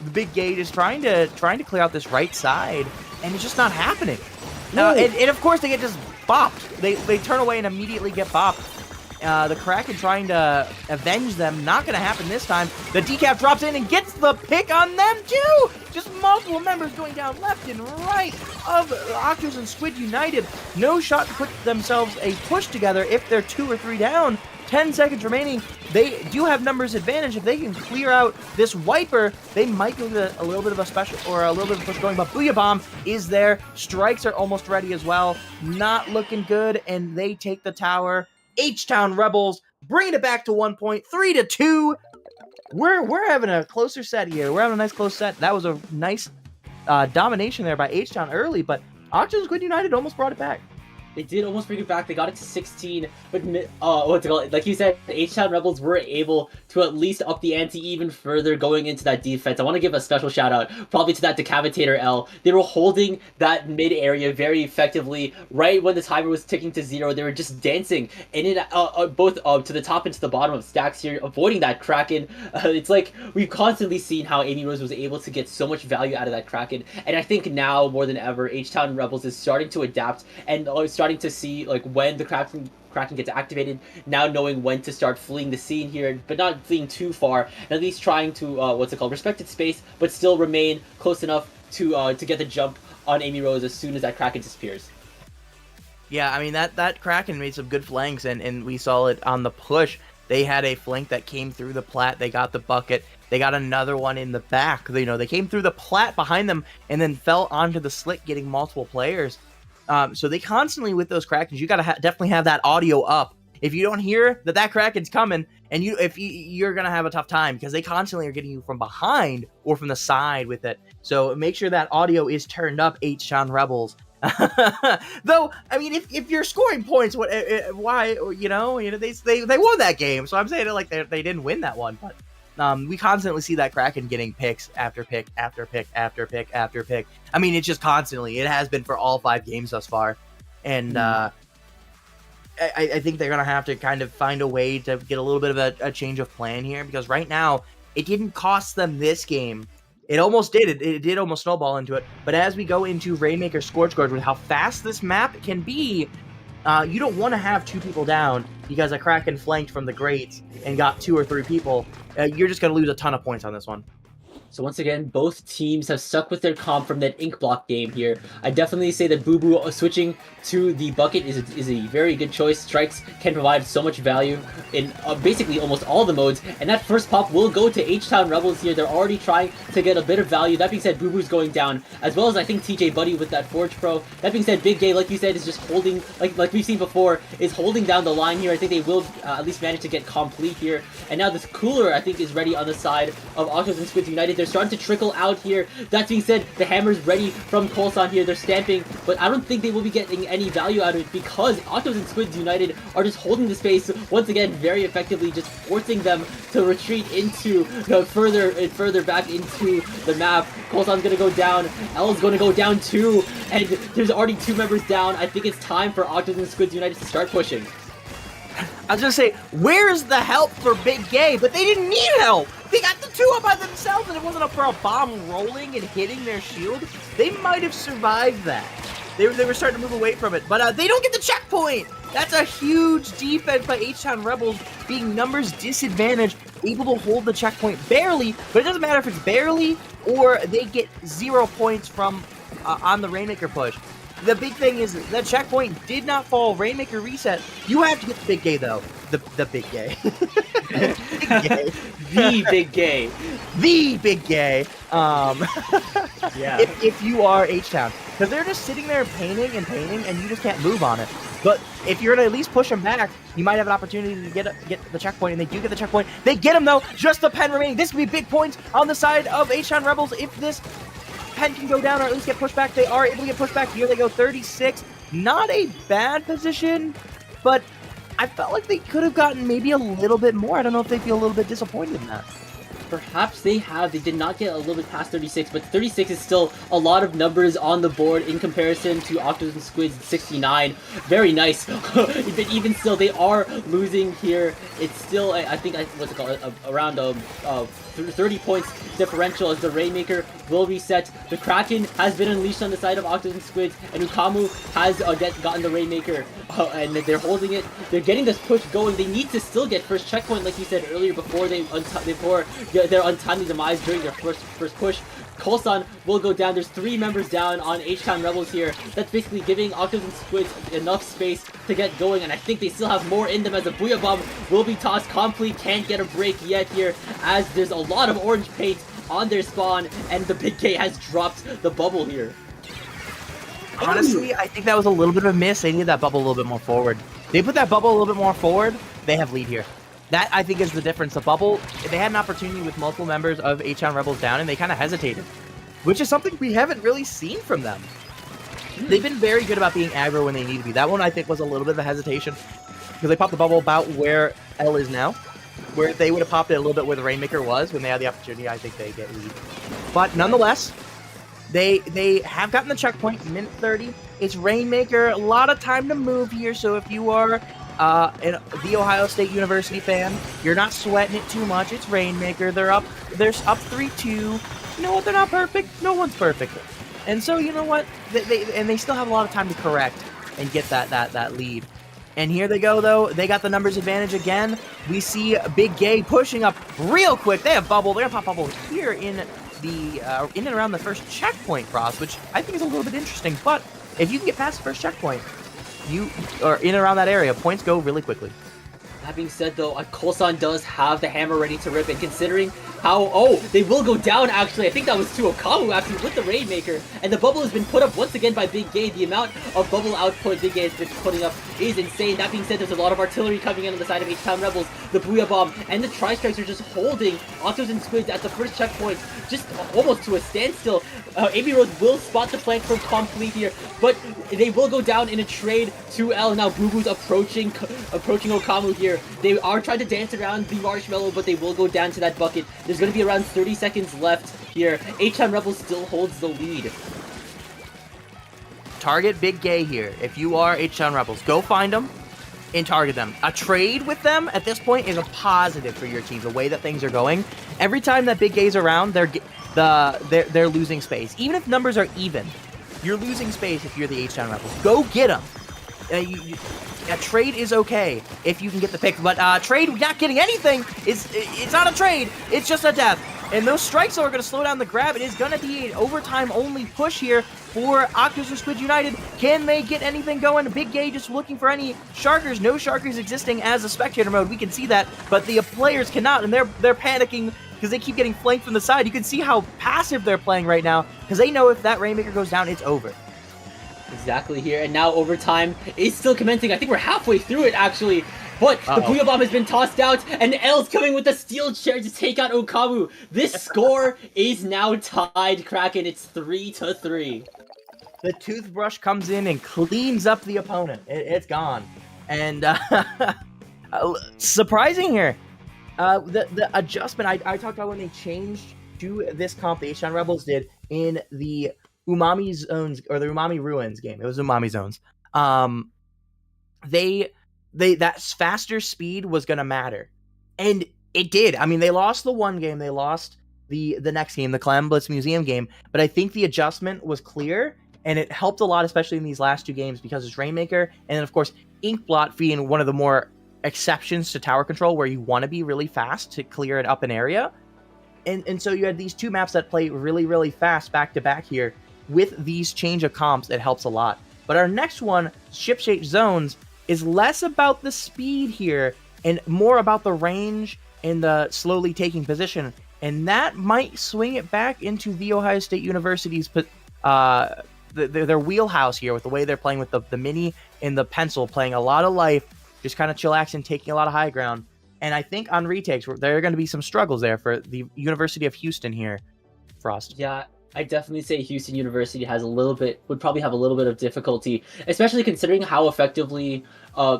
The Big Gate is trying to clear out this right side, and it's just not happening. And of course they get just bopped. They turn away and immediately get bopped. The Kraken trying to avenge them. Not going to happen this time. The decap drops in and gets the pick on them too. Just multiple members going down left and right of Octos and Squid United. No shot to put themselves a push together if they're 2 or 3 down. 10 seconds remaining. They do have numbers advantage. If they can clear out this wiper, they might get a little bit of a special or a little bit of a push going. But Booyah Bomb is there. Strikes are almost ready as well. Not looking good, and they take the tower. H-Town Rebels bringing it back to 1 point, 3-2. We're having a closer set here. We're having a nice close set. That was a nice domination there by H-Town early, but Octos and Squid United almost brought it back. They did almost bring it back. They got it to 16, but what's it called? Like you said, the H-Town Rebels were able to at least up the ante even further going into that defense. I want to give a special shout out probably to that Decapitator L. They were holding that mid area very effectively. Right when the timer was ticking to 0, they were just dancing in and both to the top and to the bottom of stacks here, avoiding that Kraken. It's like we've constantly seen how Amy Rose was able to get so much value out of that Kraken, and I think now more than ever, H-Town Rebels is starting to adapt and starting to see like when the Kraken gets activated, now knowing when to start fleeing the scene here, but not fleeing too far, and at least trying to respect its space, but still remain close enough to get the jump on Amy Rose as soon as that Kraken disappears. Yeah, I mean that Kraken made some good flanks, and we saw it on the push. They had a flank that came through the plat. They got the bucket. They got another one in the back. They came through the plat behind them and then fell onto the slick, getting multiple players. So they constantly, with those Krakens, you gotta definitely have that audio up. If you don't hear that Kraken's coming, and you're gonna have a tough time because they constantly are getting you from behind or from the side with it. So make sure that audio is turned up, H-Town Rebels. Though, I mean, if you're scoring points, why they won that game. So I'm saying it like they didn't win that one, but. We constantly see that Kraken getting picks after pick after pick after pick after pick. I mean, it's just constantly. It has been for all 5 games thus far. And I think they're going to have to kind of find a way to get a little bit of a change of plan here, because right now, it didn't cost them this game. It almost did. It did almost snowball into it. But as we go into Rainmaker Scorchgorge, with how fast this map can be, you don't want to have 2 people down because a Kraken flanked from the grates and got 2 or 3 people. You're just going to lose a ton of points on this one. So once again, both teams have stuck with their comp from that ink block game here. I definitely say that Boo Boo switching to the bucket is a very good choice. Strikes can provide so much value in basically almost all the modes, and that first pop will go to H-Town Rebels here. They're already trying to get a bit of value. That being said, Boo Boo's going down, as well as I think TJ Buddy with that Forge Pro. That being said, Big Gay, like you said, is just holding, like we've seen before, is holding down the line here. I think they will at least manage to get complete here. And now this Cooler, I think, is ready on the side of Octos and Squids United. They're starting to trickle out here. That being said, the hammer's ready from Colson here. They're stamping, but I don't think they will be getting any value out of it because Octos and Squids United are just holding the space once again very effectively, just forcing them to retreat into further and further back into the map. Colson's gonna go down. L's gonna go down too, and there's already 2 members down. I think it's time for Octos and Squids United to start pushing. I was gonna say, where's the help for Big Gay? But they didn't need help. They got the 2 up by themselves, and it wasn't up for a bomb rolling and hitting their shield. They might have survived that. They were starting to move away from it, but they don't get the checkpoint. That's a huge defense by H-Town Rebels, being numbers disadvantaged, able to hold the checkpoint barely. But it doesn't matter if it's barely or they get 0 points from on the Rainmaker push. The big thing is that checkpoint did not fall. Rainmaker reset. You have to get the Big Gay though. The Big Gay. Big Gay. The Big Gay. The Big Gay. Yeah. If you are H-Town, because they're just sitting there painting, and you just can't move on it. But if you're gonna at least push them back, you might have an opportunity to get the checkpoint, and they do get the checkpoint. They get them though. Just the pen remaining. This could be big points on the side of H-Town Rebels if this pen can go down or at least get pushed back. They are able to get pushed back. Here they go, 36. Not a bad position, but I felt like they could have gotten maybe a little bit more. I don't know if they feel a little bit disappointed in that. Perhaps they have. They did not get a little bit past 36, but 36 is still a lot of numbers on the board in comparison to Octos and Squids 69. Very nice. But even still, they are losing here. It's still, I think, what's it called, around 30 points differential as the Rainmaker will reset. The Kraken has been unleashed on the side of Octos and Squids, and Ukamu has gotten the Rainmaker, and they're holding it. They're getting this push going. They need to still get first checkpoint, like you said earlier, before their untimely demise during their first push. Colson will go down. There's 3 members down on H-Town Rebels here. That's basically giving Octos and Squids enough space to get going, and I think they still have more in them as the Booyah Bomb will be tossed. Complete can't get a break yet here as there's a lot of orange paint on their spawn, and the Big K has dropped the bubble here. Honestly, I think that was a little bit of a miss. They needed that bubble a little bit more forward. They put that bubble a little bit more forward, they have lead here. That, I think, is the difference. The bubble, they had an opportunity with multiple members of H-Town Rebels down, and they kind of hesitated, which is something we haven't really seen from them. They've been very good about being aggro when they need to be. That one, I think, was a little bit of a hesitation, because they popped the bubble about where L is now. Where if they would have popped it a little bit where the Rainmaker was when they had the opportunity, I think they get lead. But nonetheless, they have gotten the checkpoint, min 30. It's Rainmaker, a lot of time to move here, so if you are the Ohio State University fan, you're not sweating it too much. It's Rainmaker. They're up 3-2. You know what? They're not perfect. No one's perfect. And so, you know what? They still have a lot of time to correct and get that lead. And here they go, though. They got the numbers advantage again. We see Big Gay pushing up real quick. They have bubble. They're gonna pop bubble here in and around the first checkpoint cross, which I think is a little bit interesting. But if you can get past the first checkpoint, you are in and around that area, points go really quickly. That being said, though, Colson does have the hammer ready to rip, and considering how... Oh, they will go down, actually. I think that was to Okamu, actually, with the Rainmaker. And the bubble has been put up once again by Big Gay. The amount of bubble output Big Gay has been putting up is insane. That being said, there's a lot of artillery coming in on the side of H-Town Rebels. The Booyah Bomb and the Tri-Strikes are just holding Octos and Squids at the first checkpoint, just almost to a standstill. AB Road will spot the flank from Complete here, but they will go down in a trade to L. Now Boo Boo's approaching Okamu here. They are trying to dance around the marshmallow, but they will go down to that bucket. There's going to be around 30 seconds left here. H-Town Rebels still holds the lead. Target Big Gay here. If you are H-Town Rebels, go find them and target them. A trade with them at this point is a positive for your team, the way that things are going. Every time that Big Gay's around, they're losing space. Even if numbers are even, you're losing space if you're the H-Town Rebels. Go get them. A trade is okay if you can get the pick, but trade not getting anything it's not a trade. It's just a death. And those strikes are going to slow down the grab. It is going to be an overtime only push here for Octos and Squid United. Can they get anything going? Big Gay just looking for any Sharkers. No Sharkers existing as a spectator mode. We can see that, but the players cannot, and they're panicking because they keep getting flanked from the side. You can see how passive they're playing right now because they know if that Rainmaker goes down, it's over. Exactly here, and now overtime is still commencing. I think we're halfway through it, actually, But the Booyah Bomb has been tossed out, and L's coming with the steel chair to take out Okamu. This score is now tied, Kraken. It's 3-3. The toothbrush comes in and cleans up the opponent. It's gone. And surprising here, the adjustment I talked about when they changed to this comp, the H-Town Rebels did in the Umami Zones, or the Umami Ruins game. It was Umami Zones. They that faster speed was gonna matter, and it did. I mean, they lost the one game, they lost the next game, the Clam Blitz Museum game, but I think the adjustment was clear, and it helped a lot, especially in these last two games, because it's Rainmaker, and then of course Inkblot being one of the more exceptions to tower control, where you want to be really fast to clear it up an area, and so you had these two maps that play really, really fast back to back here. With these change of comps, it helps a lot. But our next one, Ship-Shaped Zones, is less about the speed here and more about the range and the slowly taking position. And that might swing it back into The Ohio State University's their wheelhouse here, with the way they're playing with the mini and the pencil, playing a lot of life, just kind of chillaxing, taking a lot of high ground. And I think on retakes, there are going to be some struggles there for the University of Houston here, Frost. Yeah, I definitely say Houston University would probably have a little bit of difficulty, especially considering how effectively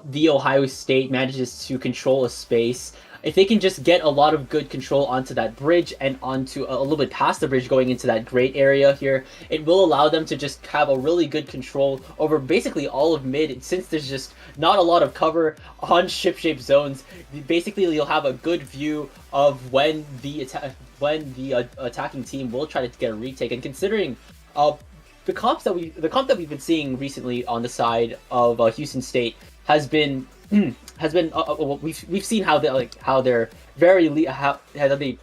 the Ohio State manages to control a space. If they can just get a lot of good control onto that bridge and onto a little bit past the bridge going into that great area here, it will allow them to just have a really good control over basically all of mid, since there's just not a lot of cover on ship-shaped zones. Basically, you'll have a good view of when the attacking team will try to get a retake. And considering the comp that we've been seeing recently on the side of Houston State has been we've seen how they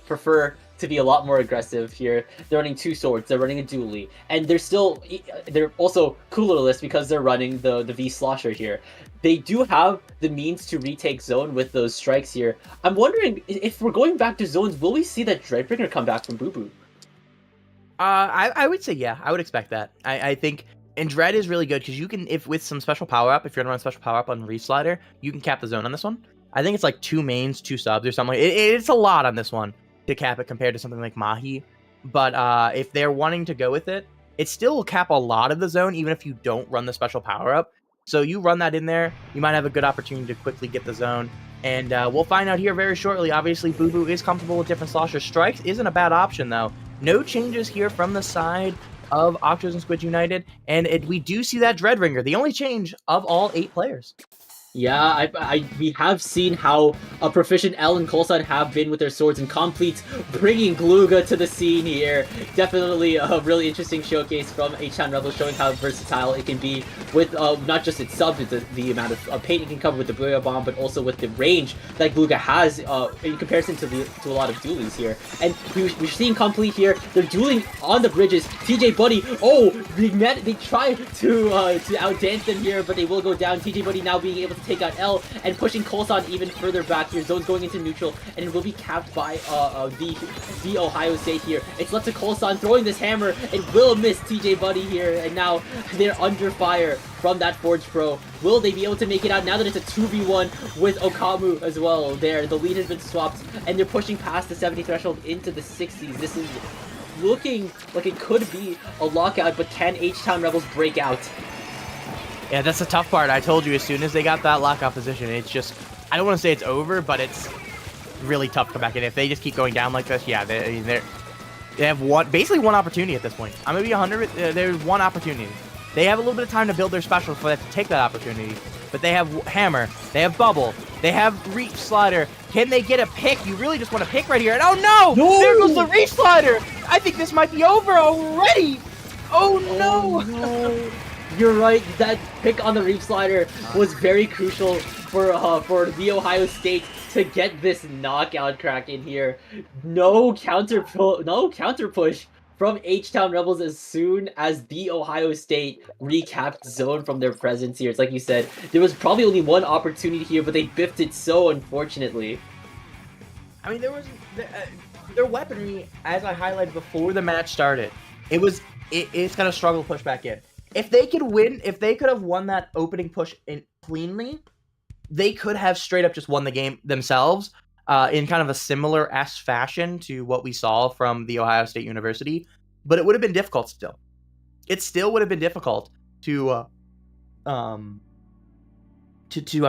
prefer to be a lot more aggressive here. They're running two swords, they're running a dually, and they're also coolerless because they're running the V Slosher here. They do have the means to retake zone with those strikes here. I'm wondering if we're going back to zones, will we see that Dreadbringer come back from Boo Boo? I would say yeah, I would expect that. I think. And Dread is really good because you can, if with some special power up, if you're gonna run special power up on Reef Slider, you can cap the zone on this one. I think it's like 2 mains, 2 subs or something. It's a lot on this one to cap it compared to something like Mahi. But if they're wanting to go with it, it still will cap a lot of the zone, even if you don't run the special power up. So you run that in there, you might have a good opportunity to quickly get the zone. And we'll find out here very shortly. Obviously, Boo Boo is comfortable with different Slosher strikes. Isn't a bad option though. No changes here from the side of Octos and Squids United, and we do see that Dreadringer, the only change of all 8 players. Yeah, we have seen how proficient L and Colson have been with their swords and complete, bringing Gluga to the scene here. Definitely a really interesting showcase from H-Town Rebels, showing how versatile it can be with not just its sub, the amount of paint it can cover with the Booyah Bomb, but also with the range that Gluga has in comparison to a lot of dualies here. And we're seeing complete here. They're dueling on the bridges. TJ Buddy, they try to outdance them here, but they will go down. TJ Buddy now being able to take out L and pushing Colson even further back here. Zone's going into neutral, and it will be capped by the Ohio State here. It's left to Colson throwing this hammer. It will miss TJ Buddy here, and now they're under fire from that Forge Pro. Will they be able to make it out now that it's a 2v1 with Okamu as well there? The lead has been swapped, and they're pushing past the 70 threshold into the 60s. This is looking like it could be a lockout, but can H-Town Rebels break out? Yeah, that's the tough part. I told you, as soon as they got that lockout position, it's just, I don't want to say it's over, but it's really tough to come back in. If they just keep going down like this, yeah, they have basically one opportunity at this point. I'm going to be 100, there's one opportunity. They have a little bit of time to build their special for that to take that opportunity, but they have Hammer, they have Bubble, they have Reach Slider. Can they get a pick? You really just want to pick right here. And oh no! There goes the Reach Slider! I think this might be over already! Oh no! You're right, that pick on the Reef Slider was very crucial for the Ohio State to get this knockout crack in here. No counter push from H-Town Rebels as soon as the Ohio State recapped zone from their presence here. It's like you said, there was probably only one opportunity here, but they biffed it so unfortunately. I mean, there was their weaponry, as I highlighted before the match started. It's gonna struggle to push back in. If they could have won that opening push cleanly, they could have straight up just won the game themselves in kind of a similar fashion to what we saw from the Ohio State University, but it would have been difficult still. It still would have been difficult to have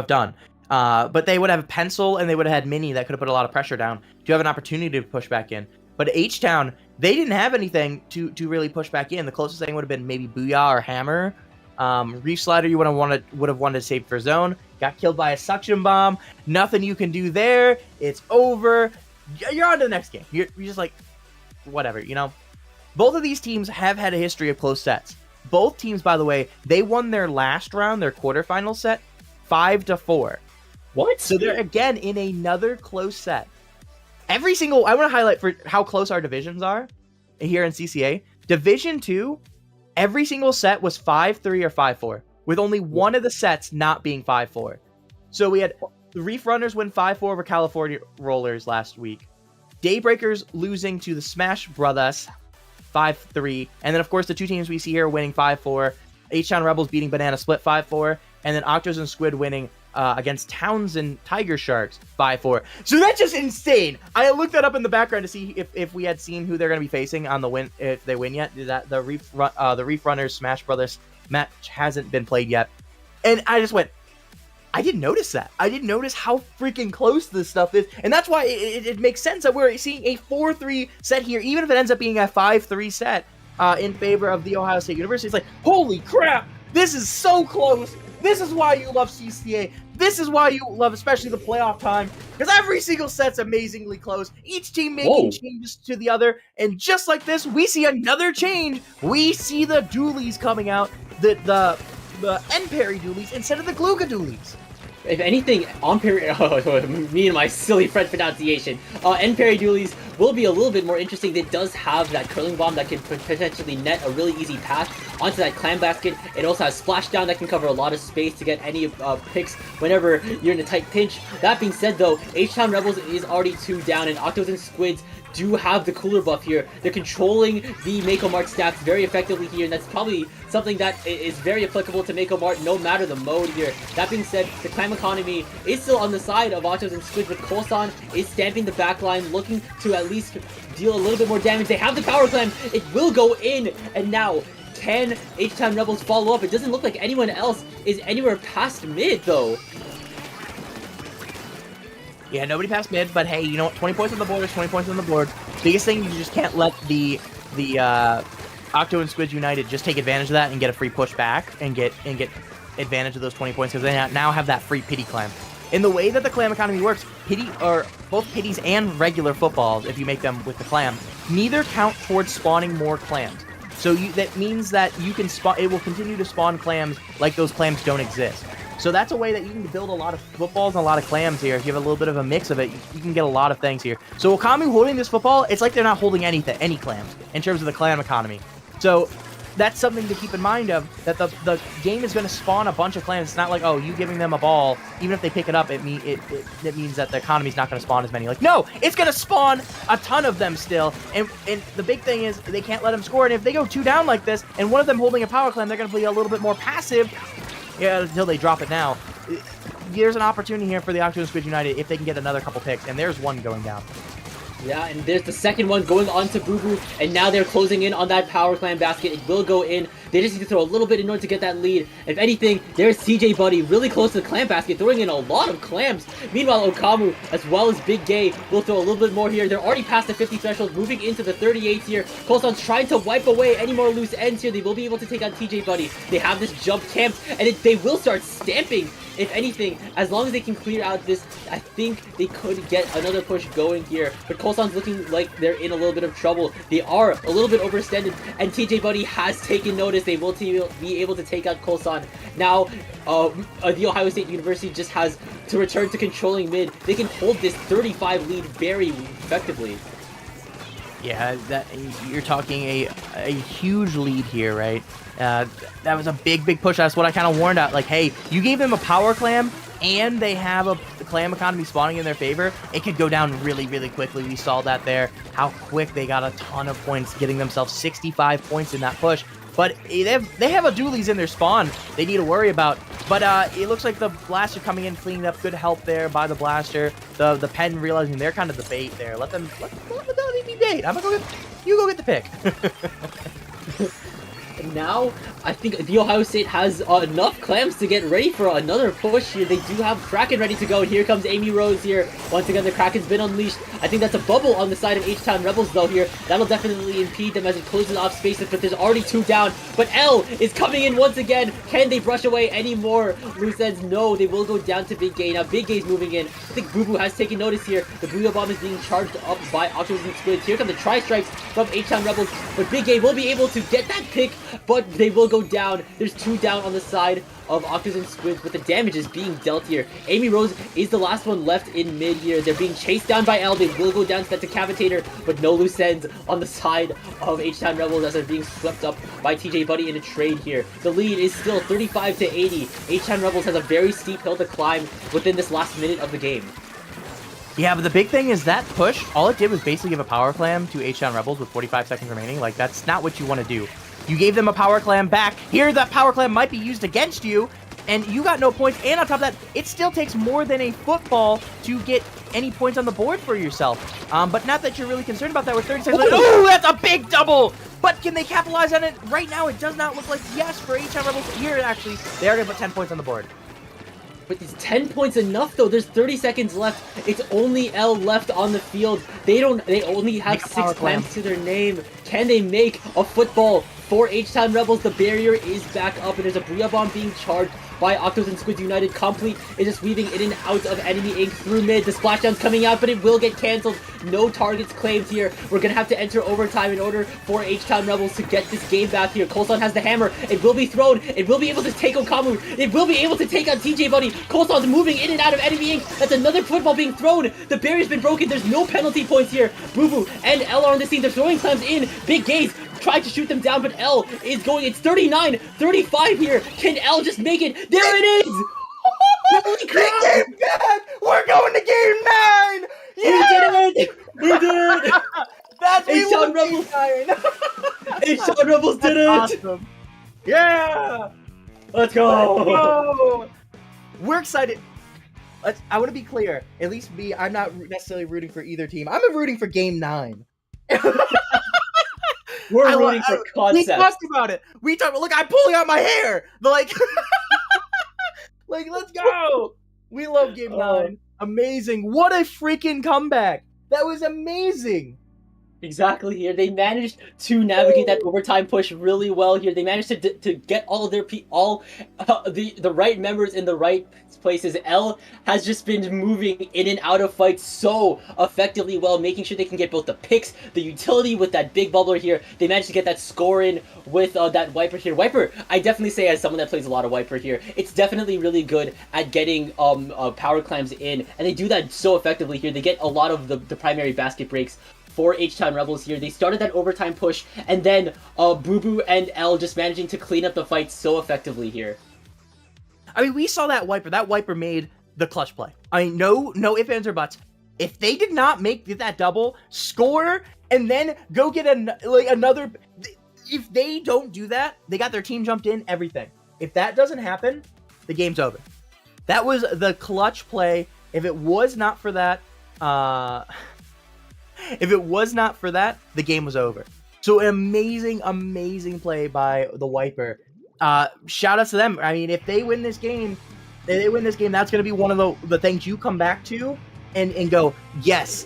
done. But they would have Pencil and they would have had Mini that could have put a lot of pressure down to have an opportunity to push back in. But H-Town, they didn't have anything to really push back in. The closest thing would have been maybe Booyah or Hammer. Reef Slider, you would have wanted to save for zone. Got killed by a suction bomb. Nothing you can do there. It's over. You're on to the next game. You're just like, whatever, you know? Both of these teams have had a history of close sets. Both teams, by the way, they won their last round, their quarterfinal set, 5-4. What? So they're again in another close set. I want to highlight for how close our divisions are here in CCA. Division 2, every single set was 5-3 or 5-4, with only one of the sets not being 5-4. So we had the Reef Runners win 5-4 over California Rollers last week. Daybreakers losing to the Smash Brothers 5-3. And then, of course, the two teams we see here winning 5-4. H-Town Rebels beating Banana Split 5-4. And then Octos and Squid winning against Townsend Tiger Sharks 5-4. So that's just insane. I looked that up in the background to see if we had seen who they're going to be facing on the win, if they win yet. That the Reef Runners Smash Brothers match hasn't been played yet. And I just went, I didn't notice that. I didn't notice how freaking close this stuff is. And that's why it makes sense that we're seeing a 4-3 set here, even if it ends up being a 5-3 set in favor of the Ohio State University. It's like, holy crap, this is so close. This is why you love CCA. This is why you love especially the playoff time, because every single set's amazingly close. Each team making changes to the other, and just like this, we see another change. We see the dualies coming out, the N-Parry dualies instead of the Gluga dualies. If anything, me and my silly French pronunciation, N-Parry dualies will be a little bit more interesting. It does have that curling bomb that can potentially net a really easy path onto that clam basket. It also has splashdown that can cover a lot of space to get any picks whenever you're in a tight pinch. That being said though, H-Town Rebels is already 2 down, and Octos and Squids do have the cooler buff here. They're controlling the Mako Mart stacks very effectively here, and that's probably something that is very applicable to Mako Mart no matter the mode here. That being said, the clam economy is still on the side of Octos and Squids, with Kolson is stamping the backline, looking to at least deal a little bit more damage. They have the power clam. It will go in, and now can H-Town Rebels follow up? It doesn't look like anyone else is anywhere past mid though. Yeah, nobody passed mid, but hey, you know what? 20 points on the board is 20 points on the board. Biggest thing, you just can't let the Octo and Squids United just take advantage of that and get a free push back and get advantage of those 20 points, because they now have that free pity clam. In the way that the clam economy works, both pities and regular footballs, if you make them with the clam, neither count towards spawning more clams. So that means that you can it will continue to spawn clams like those clams don't exist. So that's a way that you can build a lot of footballs and a lot of clams here. If you have a little bit of a mix of it, you can get a lot of things here. So Okamu holding this football, it's like they're not holding any clams in terms of the clam economy. So that's something to keep in mind of, that the game is going to spawn a bunch of clams. It's not like, oh, you giving them a ball, even if they pick it up, it means that the economy's not going to spawn as many. Like, no, it's going to spawn a ton of them still. And the big thing is they can't let them score. And if they go 2 down like this, and one of them holding a power clam, they're going to be a little bit more passive. Yeah, until they drop it now. There's an opportunity here for the Octos and Squid United if they can get another couple picks, and there's one going down. Yeah, and there's the second one going on to Boo Boo, and now they're closing in on that power clam basket. It will go in. They just need to throw a little bit in order to get that lead. If anything, there's CJ Buddy really close to the clam basket, throwing in a lot of clams. Meanwhile, Okamu, as well as Big Gay, will throw a little bit more here. They're already past the 50 threshold, moving into the 38s here. Kolson's trying to wipe away any more loose ends here. They will be able to take out TJ Buddy. They have this jump camped, and they will start stamping. If anything, as long as they can clear out this, I think they could get another push going here. But Kolson's looking like they're in a little bit of trouble. They are a little bit overextended, and TJ Buddy has taken notice. They will be able to take out Kolson. Now, the Ohio State University just has to return to controlling mid. They can hold this 35 lead very effectively. Yeah, you're talking a huge lead here, right? That was a big push. That's what I kind of warned out. Like, hey, you gave them a power clam, and they have a clam economy spawning in their favor. It could go down really quickly. We saw that there. How quick they got a ton of points, getting themselves 65 points in that push. But they have a dualies in their spawn they need to worry about. But it looks like the Blaster coming in, cleaning up. Good help there by the Blaster. The Pen realizing they're kind of the bait there. Let them be bait. I'm gonna go get the pick. And now, I think the Ohio State has enough clams to get ready for another push here. They do have Kraken ready to go, and here comes Amy Rose here. Once again, the Kraken's been unleashed. I think that's a bubble on the side of H-Town Rebels, though, here. That'll definitely impede them as it closes off spaces, but there's already 2 down. But L is coming in once again. Can they brush away any more loose ends? No, they will go down to Big Gay. Now, Big Gay's moving in. I think Boo Boo has taken notice here. The Booyah Bomb is being charged up by Octos and Squids. Here come the Tri-Strikes from H-Town Rebels, but Big Gay will be able to get that pick, but they will go down. There's 2 down on the side of Octos and Squids, but the damage is being dealt here. Amy Rose is the last one left in mid here. They're being chased down by L. They will go down to that Decapitator, but no loose ends on the side of H-Town Rebels as they're being swept up by TJ Buddy in a trade here. The lead is still 35 to 80. H-Town Rebels has a very steep hill to climb within this last minute of the game. Yeah, but the big thing is that push, all it did was basically give a power clam to H-Town Rebels with 45 seconds remaining. Like, that's not what you want to do. You gave them a power clam back. Here, that power clam might be used against you, and you got no points. And on top of that, it still takes more than a football to get any points on the board for yourself. But not that you're really concerned about that with 30 seconds. Oh, that's a big double! But can they capitalize on it? Right now, it does not look like yes for H-Town Rebels. Here, actually, they are going to put 10 points on the board. But is 10 points enough, though? There's 30 seconds left. It's only L left on the field. They only have 6 clams to their name. Can they make a football for H-Town Rebels? The barrier is back up, and there's a Booyah Bomb being charged by Octos and Squids United. Complete is just weaving in and out of enemy ink through mid. The splashdown's coming out, but it will get cancelled. No targets claimed here. We're gonna have to enter overtime in order for H-Town Rebels to get this game back here. Coulson has the hammer. It will be thrown. It will be able to take Okamu. It will be able to take out TJ Buddy. Coulson's moving in and out of enemy ink. That's another football being thrown. The barrier's been broken. There's no penalty points here. Boo Boo and L are on the scene. They're throwing clams in. Big Gaze tried to shoot them down, but L is going. It's 39-35 here. Can L just make it? There it is! Holy crap! Game back! We're going to game 9! Yeah! We did it! We did it! That's H-Town Rebels! H-Town Rebels did it! Awesome. Yeah! Let's go! We're excited. I want to be clear. At least me, I'm not necessarily rooting for either team. I'm rooting for game 9. We're rooting for concepts. We talked about it. Look, I'm pulling out my hair. Like, like, let's go. We love game 9. Amazing. What a freaking comeback. That was amazing. Exactly here. They managed to navigate that overtime push really well here. They managed to get all of their the right members in the right places. L has just been moving in and out of fights so effectively well, making sure they can get both the picks, the utility with that big bubbler here. They managed to get that score in with that Wiper here. Wiper, I definitely say as someone that plays a lot of Wiper here, it's definitely really good at getting power clams in, and they do that so effectively here. They get a lot of the primary basket breaks for H-Town Rebels here. They started that overtime push, and then Boo Boo and L just managing to clean up the fight so effectively here. I mean, we saw that Wiper. That Wiper made the clutch play. I mean, no ifs, ands, or buts. If they did not make that double, score, and then go get another... If they don't do that, they got their team jumped in, everything. If that doesn't happen, the game's over. That was the clutch play. If it was not for that... If it was not for that, the game was over. So an amazing play by the Wiper. Shout out to them. I mean, if they win this game, that's going to be one of the things you come back to and go, yes,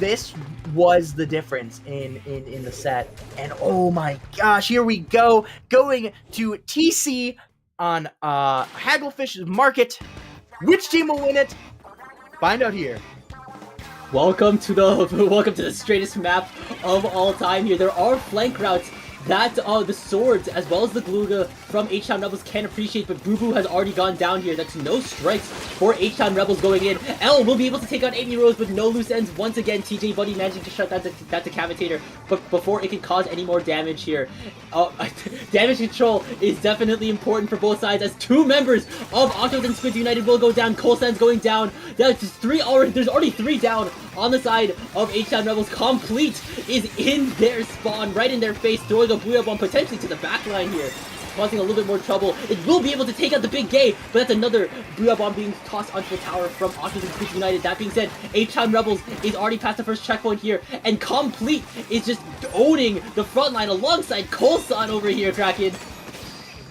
this was the difference in the set. And oh my gosh, here we go. Going to TC on Hagglefish Market. Which team will win it? Find out here. Welcome to the straightest map of all time here. There are flank routes that the swords as well as the Glooga from H-Town Rebels can appreciate, but Boo Boo has already gone down here. That's no strikes for H-Town Rebels going in. L will be able to take out Amy Rose, but no loose ends. Once again, TJ Buddy managing to shut that decapitator, but before it can cause any more damage here. Damage control is definitely important for both sides, as two members of Octos and Squids United will go down. Colesan's going down. There's already 3 down on the side of H-Town Rebels. Complete is in their spawn, right in their face, throwing a Booyah Bomb potentially to the back line here, causing a little bit more trouble. It will be able to take out the Big Gay, but that's another Booyah Bomb being tossed onto the tower from Octos and Squids United. That being said, H-Town Rebels is already past the first checkpoint here, and Complete is just owning the front line alongside Colesan over here, Kraken.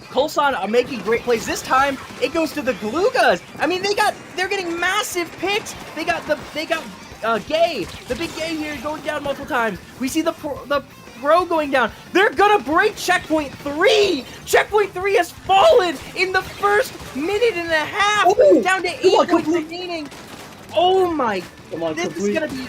Colesan are making great plays. This time, it goes to the Glugas. I mean, they're getting massive picks. They got Gay, the Big Gay here going down multiple times. We see the Pro going down. They're gonna break checkpoint 3. Checkpoint 3 has fallen in the first minute and a half. Ooh, down to 8 points remaining. Oh my! This is gonna be.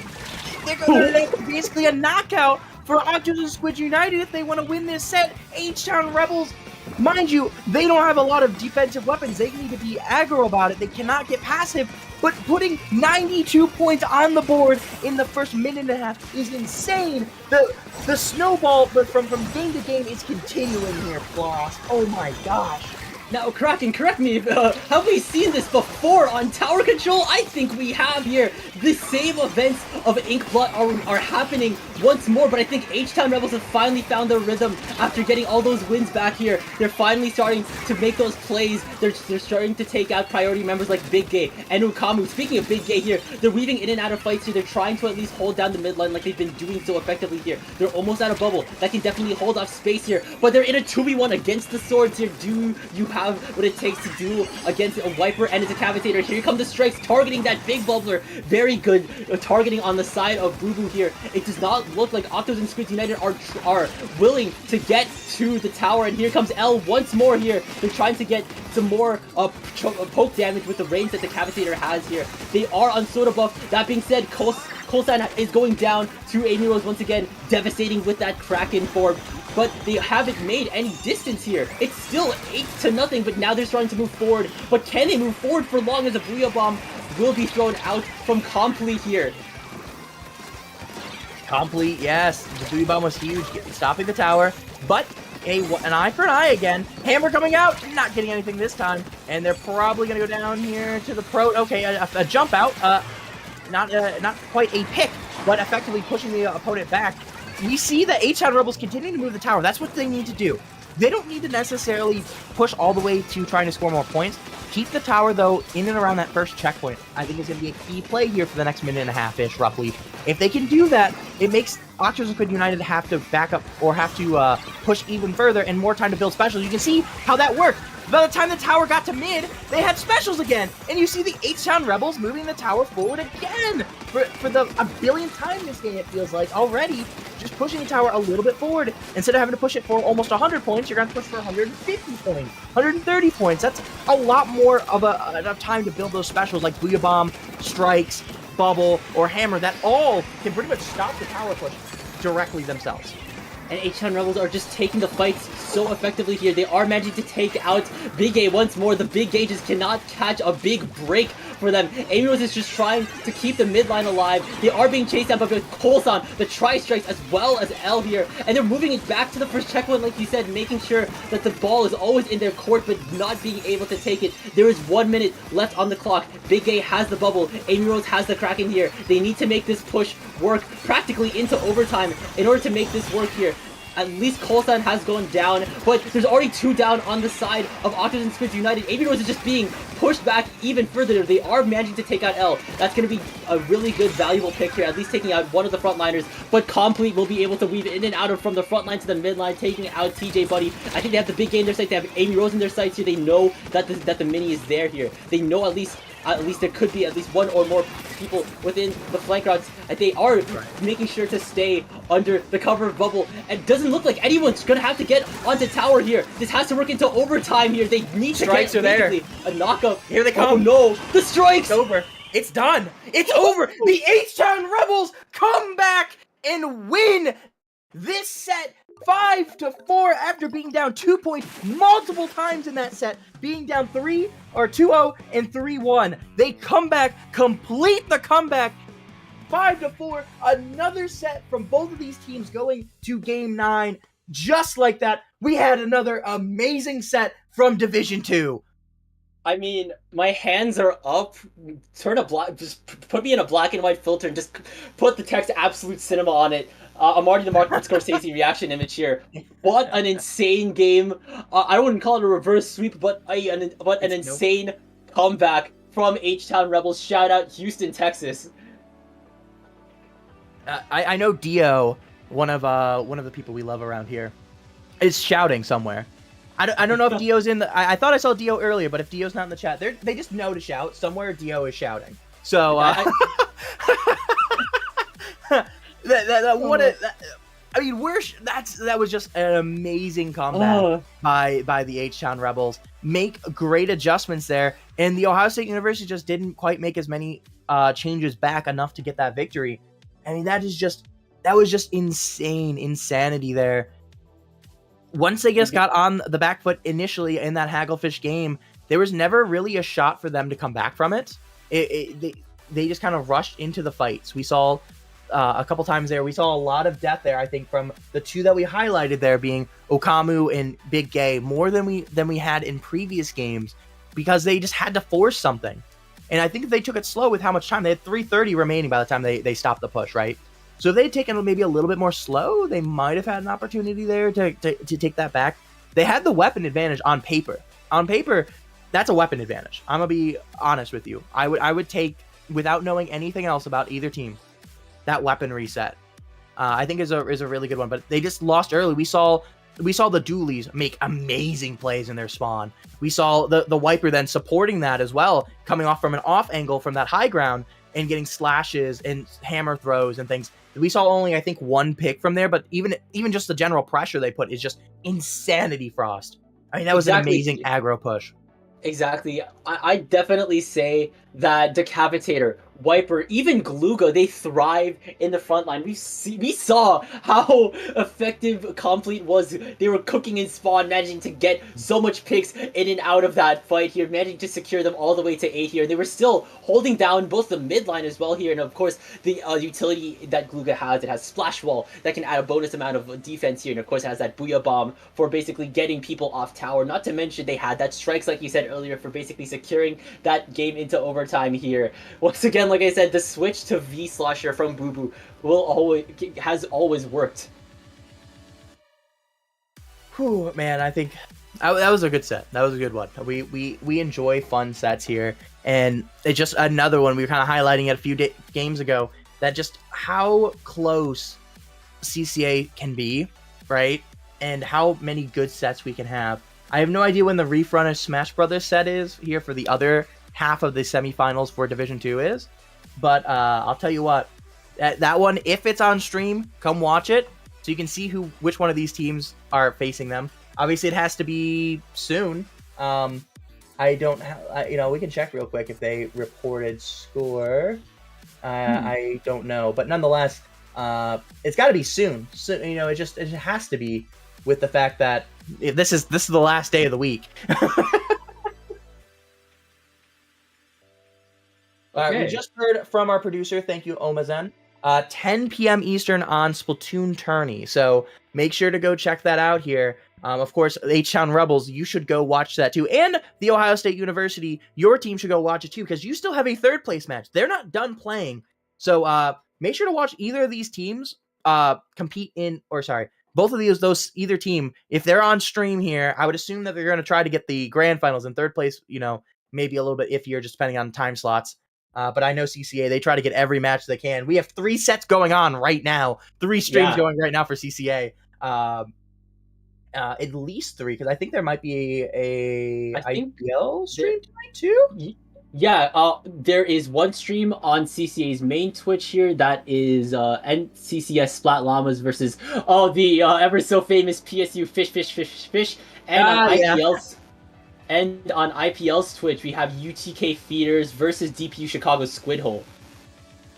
They're basically a knockout for Octos and Squids United if they want to win this set. H-Town Rebels. Mind you, they don't have a lot of defensive weapons. They need to be aggro about it. They cannot get passive, but putting 92 points on the board in the first minute and a half is insane. The snowball from game to game is continuing here, Floss. Oh my gosh. Now, Kraken, correct me, have we seen this before on tower control? I think we have here. The same events of Inkblot are happening once more, but I think H-Town Rebels have finally found their rhythm after getting all those wins back here. They're finally starting to make those plays. They're starting to take out priority members like Big Gay and Ukamu. Speaking of Big Gay here, they're weaving in and out of fights here. They're trying to at least hold down the mid line like they've been doing so effectively here. They're almost out of bubble. That can definitely hold off space here, but they're in a 2v1 against the swords here. Do you have what it takes to do against a Wiper and a Decapitator? Here come the strikes, targeting that big bubbler. Very good targeting on the side of Boo Boo here. It does not look like Octos and Squids United are willing to get to the tower, and here comes L once more here. They're trying to get some more poke damage with the range that the Decapitator has here. They are on Soda buff. That being said, Colesan is going down to Amy Rose once again, devastating with that Kraken form. But they haven't made any distance here. It's still 8-0, but now they're starting to move forward. But can they move forward for long, as a Booyah Bomb will be thrown out from Complete here? Complete, yes. The Booyah Bomb was huge, stopping the tower. But an eye for an eye again. Hammer coming out, not getting anything this time. And they're probably going to go down here to the Pro. Okay, a jump out. Not quite a pick, but effectively pushing the opponent back. We see the H-Town Rebels continue to move the tower. That's what they need to do. They don't need to necessarily push all the way to trying to score more points. Keep the tower, though, in and around that first checkpoint. I think it's going to be a key play here for the next minute and a half-ish, roughly. If they can do that, it makes Octos and Squid United have to back up or have to push even further and more time to build specials. You can see how that worked. By the time the tower got to mid, they had specials again. And you see the H-Town Rebels moving the tower forward again. For the a billionth time this game, it feels like, already. Just pushing the tower a little bit forward. Instead of having to push it for almost 100 points, you're going to push for 150 points, 130 points. That's a lot more of enough time to build those specials like Booyah Bomb, Strikes, Bubble, or Hammer that all can pretty much stop the tower push directly themselves. And H-Town Rebels are just taking the fights so effectively here. They are managing to take out Big A once more. The Big Gauges cannot catch a big break for them. Amy Rose is just trying to keep the midline alive. They are being chased down by Colesan, the tri-strikes, as well as L here. And they're moving it back to the first checkpoint, like you said, making sure that the ball is always in their court, but not being able to take it. There is 1 minute left on the clock. Big A has the bubble. Amy Rose has the Kraken here. They need to make this push work practically into overtime in order to make this work here. At least Colesan has gone down, but there's already 2 down on the side of Octos and Squids United. Amy Rose is just being pushed back even further. They are managing to take out L. That's going to be a really good, valuable pick here, at least taking out one of the frontliners. But Complete will be able to weave in and out from the front line to the mid line, taking out TJ Buddy. I think they have the big game in their sights. They have Amy Rose in their sights here. They know that the mini is there here. They know at least there could be at least one or more people within the flank routes. And they are making sure to stay under the cover of bubble. And it doesn't look like anyone's going to have to get onto tower here. This has to work into overtime here. They need strikes are there. A knockup. Here they come. Oh no, the strikes! It's over. It's done. It's over. The H-Town Rebels come back and win this set 5-4 after being down 2 points multiple times in that set, being down 2-0 and 3-1. They come back, complete the comeback, 5-4. Another set from both of these teams going to game 9. Just like that, we had another amazing set from Division 2. I mean, my hands are up. Just put me in a black and white filter and just put the text "Absolute Cinema" on it. I'm already the Martin Scorsese reaction image here. What an insane game! I wouldn't call it a reverse sweep, but an insane comeback from H-Town Rebels. Shout out Houston, Texas. I know Dio, one of the people we love around here, is shouting somewhere. I don't know if Dio's in the. I thought I saw Dio earlier, but if Dio's not in the chat, they just know to shout. Somewhere Dio is shouting. So I mean, that was just an amazing comeback by the H-Town Rebels. Make great adjustments there, and the Ohio State University just didn't quite make as many changes back enough to get that victory. I mean, that was just insanity there. Once they just got on the back foot initially in that Hagglefish game, there was never really a shot for them to come back from it. They just kind of rushed into the fights. We saw a couple times there. We saw a lot of death there, I think, from the two that we highlighted there being Okamu and Big Gay, more than we had in previous games, because they just had to force something. And I think if they took it slow with how much time, they had 3:30 remaining by the time they stopped the push, right? So if they'd taken maybe a little bit more slow, they might have had an opportunity there to take that back. They had the weapon advantage on paper. On paper, that's a weapon advantage. I'm going to be honest with you. I would take, without knowing anything else about either team, that weapon reset. I think is a really good one, but they just lost early. We saw the Doolies make amazing plays in their spawn. We saw the Wiper then supporting that as well, coming off from an off angle from that high ground and getting slashes and hammer throws and things. We saw only, I think, one pick from there, but even just the general pressure they put is just insanity, Frost. I mean, that was an amazing aggro push. Exactly. I definitely say that Decapitator, Wiper, even Gluga, they thrive in the front line. We saw how effective Complete was. They were cooking in spawn, managing to get so much picks in and out of that fight here, managing to secure them all the way to 8 here. They were still holding down both the mid line as well here, and of course the utility that Gluga has. It has Splash Wall that can add a bonus amount of defense here, and of course it has that Booyah Bomb for basically getting people off tower. Not to mention they had that Strikes, like you said earlier, for basically securing that game into overtime here. Once again, like I said, the switch to V-Slasher from Boo Boo has always worked. Whew, man, I think that was a good set. That was a good one. We enjoy fun sets here, and it's just another one we were kind of highlighting it a few games ago, that just how close CCA can be, right? And how many good sets we can have. I have no idea when the Refrunner Smash Brothers set is here for the other half of the semifinals for Division 2 is. But I'll tell you what, that one, if it's on stream, come watch it so you can see which one of these teams are facing them. Obviously, it has to be soon. I don't have, we can check real quick if they reported score. I don't know, but nonetheless, it's got to be soon. So, it has to be, with the fact that if this is the last day of the week. We just heard from our producer. Thank you, Omazen. 10 p.m. Eastern on Splatoon Tourney. So make sure to go check that out here. Of course, H-Town Rebels, you should go watch that too. And the Ohio State University, your team should go watch it too, because you still have a third place match. They're not done playing. So make sure to watch either of these teams compete in, or sorry, both of either team. If they're on stream here, I would assume that they're going to try to get the grand finals in third place, maybe a little bit iffier just depending on time slots. But I know CCA, they try to get every match they can. We have 3 sets going on right now. 3 streams going right now for CCA. At least 3, because I think there might be a IPL stream tonight too? Yeah, there is one stream on CCA's main Twitch here that is NCCS Splat Llamas versus the ever so famous PSU Fish. And on IPL's... And on IPL's Twitch, we have UTK Feeders versus DPU Chicago's Squid Hole.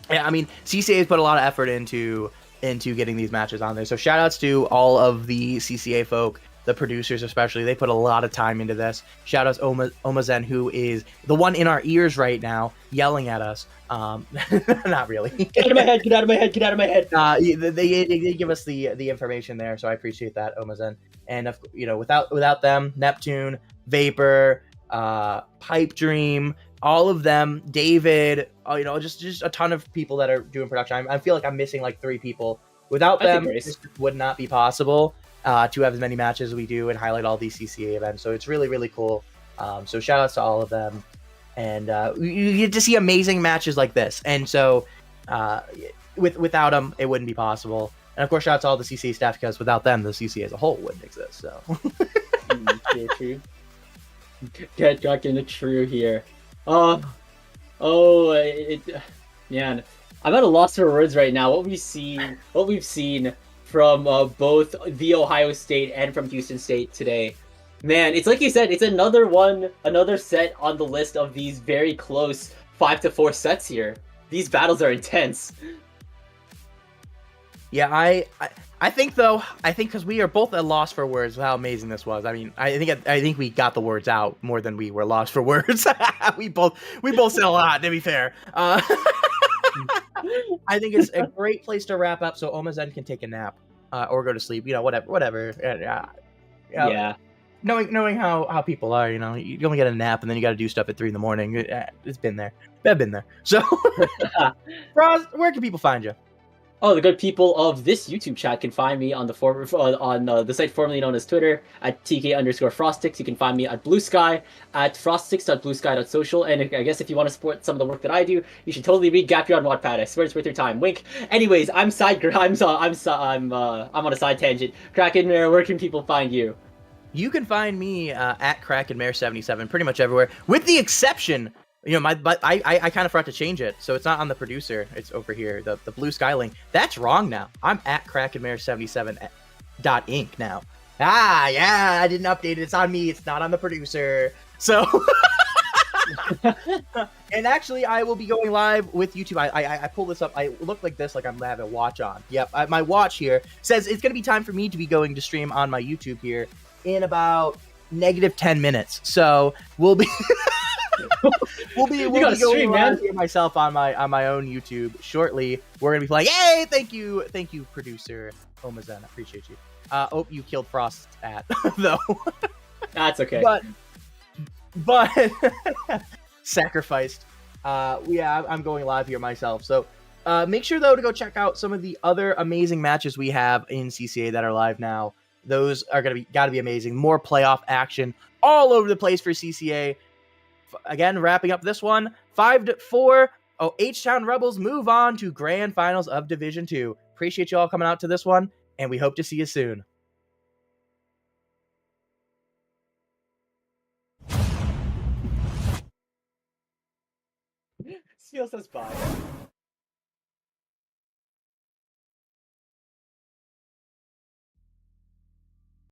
Yeah, I mean, CCA has put a lot of effort into into getting these matches on there. So shout outs to all of the CCA folk, the producers especially. They put a lot of time into this. Shout outs Omazen, who is the one in our ears right now yelling at us. Not really. Get out of my head, get out of my head, get out of my head. They give us the information there, so I appreciate that, Omazen. And without them, Neptune, Vapor, Pipe Dream, all of them, David, just a ton of people that are doing production. I feel like I'm missing like 3 people. Without them, this would not be possible to have as many matches as we do and highlight all these CCA events. So it's really, really cool. So shout outs to all of them. And you get to see amazing matches like this. And so without them, it wouldn't be possible. And of course, shout out to all the CCA staff, because without them, the CCA as a whole wouldn't exist. So True. Get in the true here. Man, I'm at a loss for words right now. What we've seen from both the Ohio State and from Houston State today. Man, it's like you said, it's another set on the list of these very close 5-4 sets here. These battles are intense. Yeah, I think because we are both at loss for words how amazing this was. I mean, I think we got the words out more than we were lost for words. we both said a lot, to be fair. I think it's a great place to wrap up, so Omazen can take a nap or go to sleep. Whatever. Yeah. Knowing how people are, you only get a nap and then you got to do stuff at 3 a.m. It's been there. I've been there. So, Frost, where can people find you? Oh, the good people of this YouTube chat can find me on the site formerly known as Twitter at TK_Frostix. You can find me at Blue Sky at frostix.bluesky.social. And I guess if you want to support some of the work that I do, you should totally read Gap Year on Wattpad. I swear it's worth your time. Wink. Anyways, I'm on a side tangent. Kraken Mare, where can people find you? You can find me at KrakenMare77 pretty much everywhere, with the exception. I kind of forgot to change it, so it's not on the producer. It's over here, the Blue Sky link. That's wrong now. I'm at KrakenMare77.inc now. Yeah, I didn't update it. It's on me. It's not on the producer. So, and actually, I will be going live with YouTube. I pull this up. I look like this, like I'm having a watch on. Yep, my watch here says it's going to be time for me to be going to stream on my YouTube here in about -10 minutes. So we'll be. we'll be going live here myself on my own YouTube shortly. We're gonna be playing. Hey, thank you, producer Omazen. I appreciate you. You killed Frost's at though. That's okay. But sacrificed. I'm going live here myself. So make sure though to go check out some of the other amazing matches we have in CCA that are live now. Those are gotta be amazing. More playoff action all over the place for CCA. Again, wrapping up this one, 5-4. H-Town Rebels move on to Grand Finals of Division 2. Appreciate you all coming out to this one, and we hope to see you soon. Steel says bye.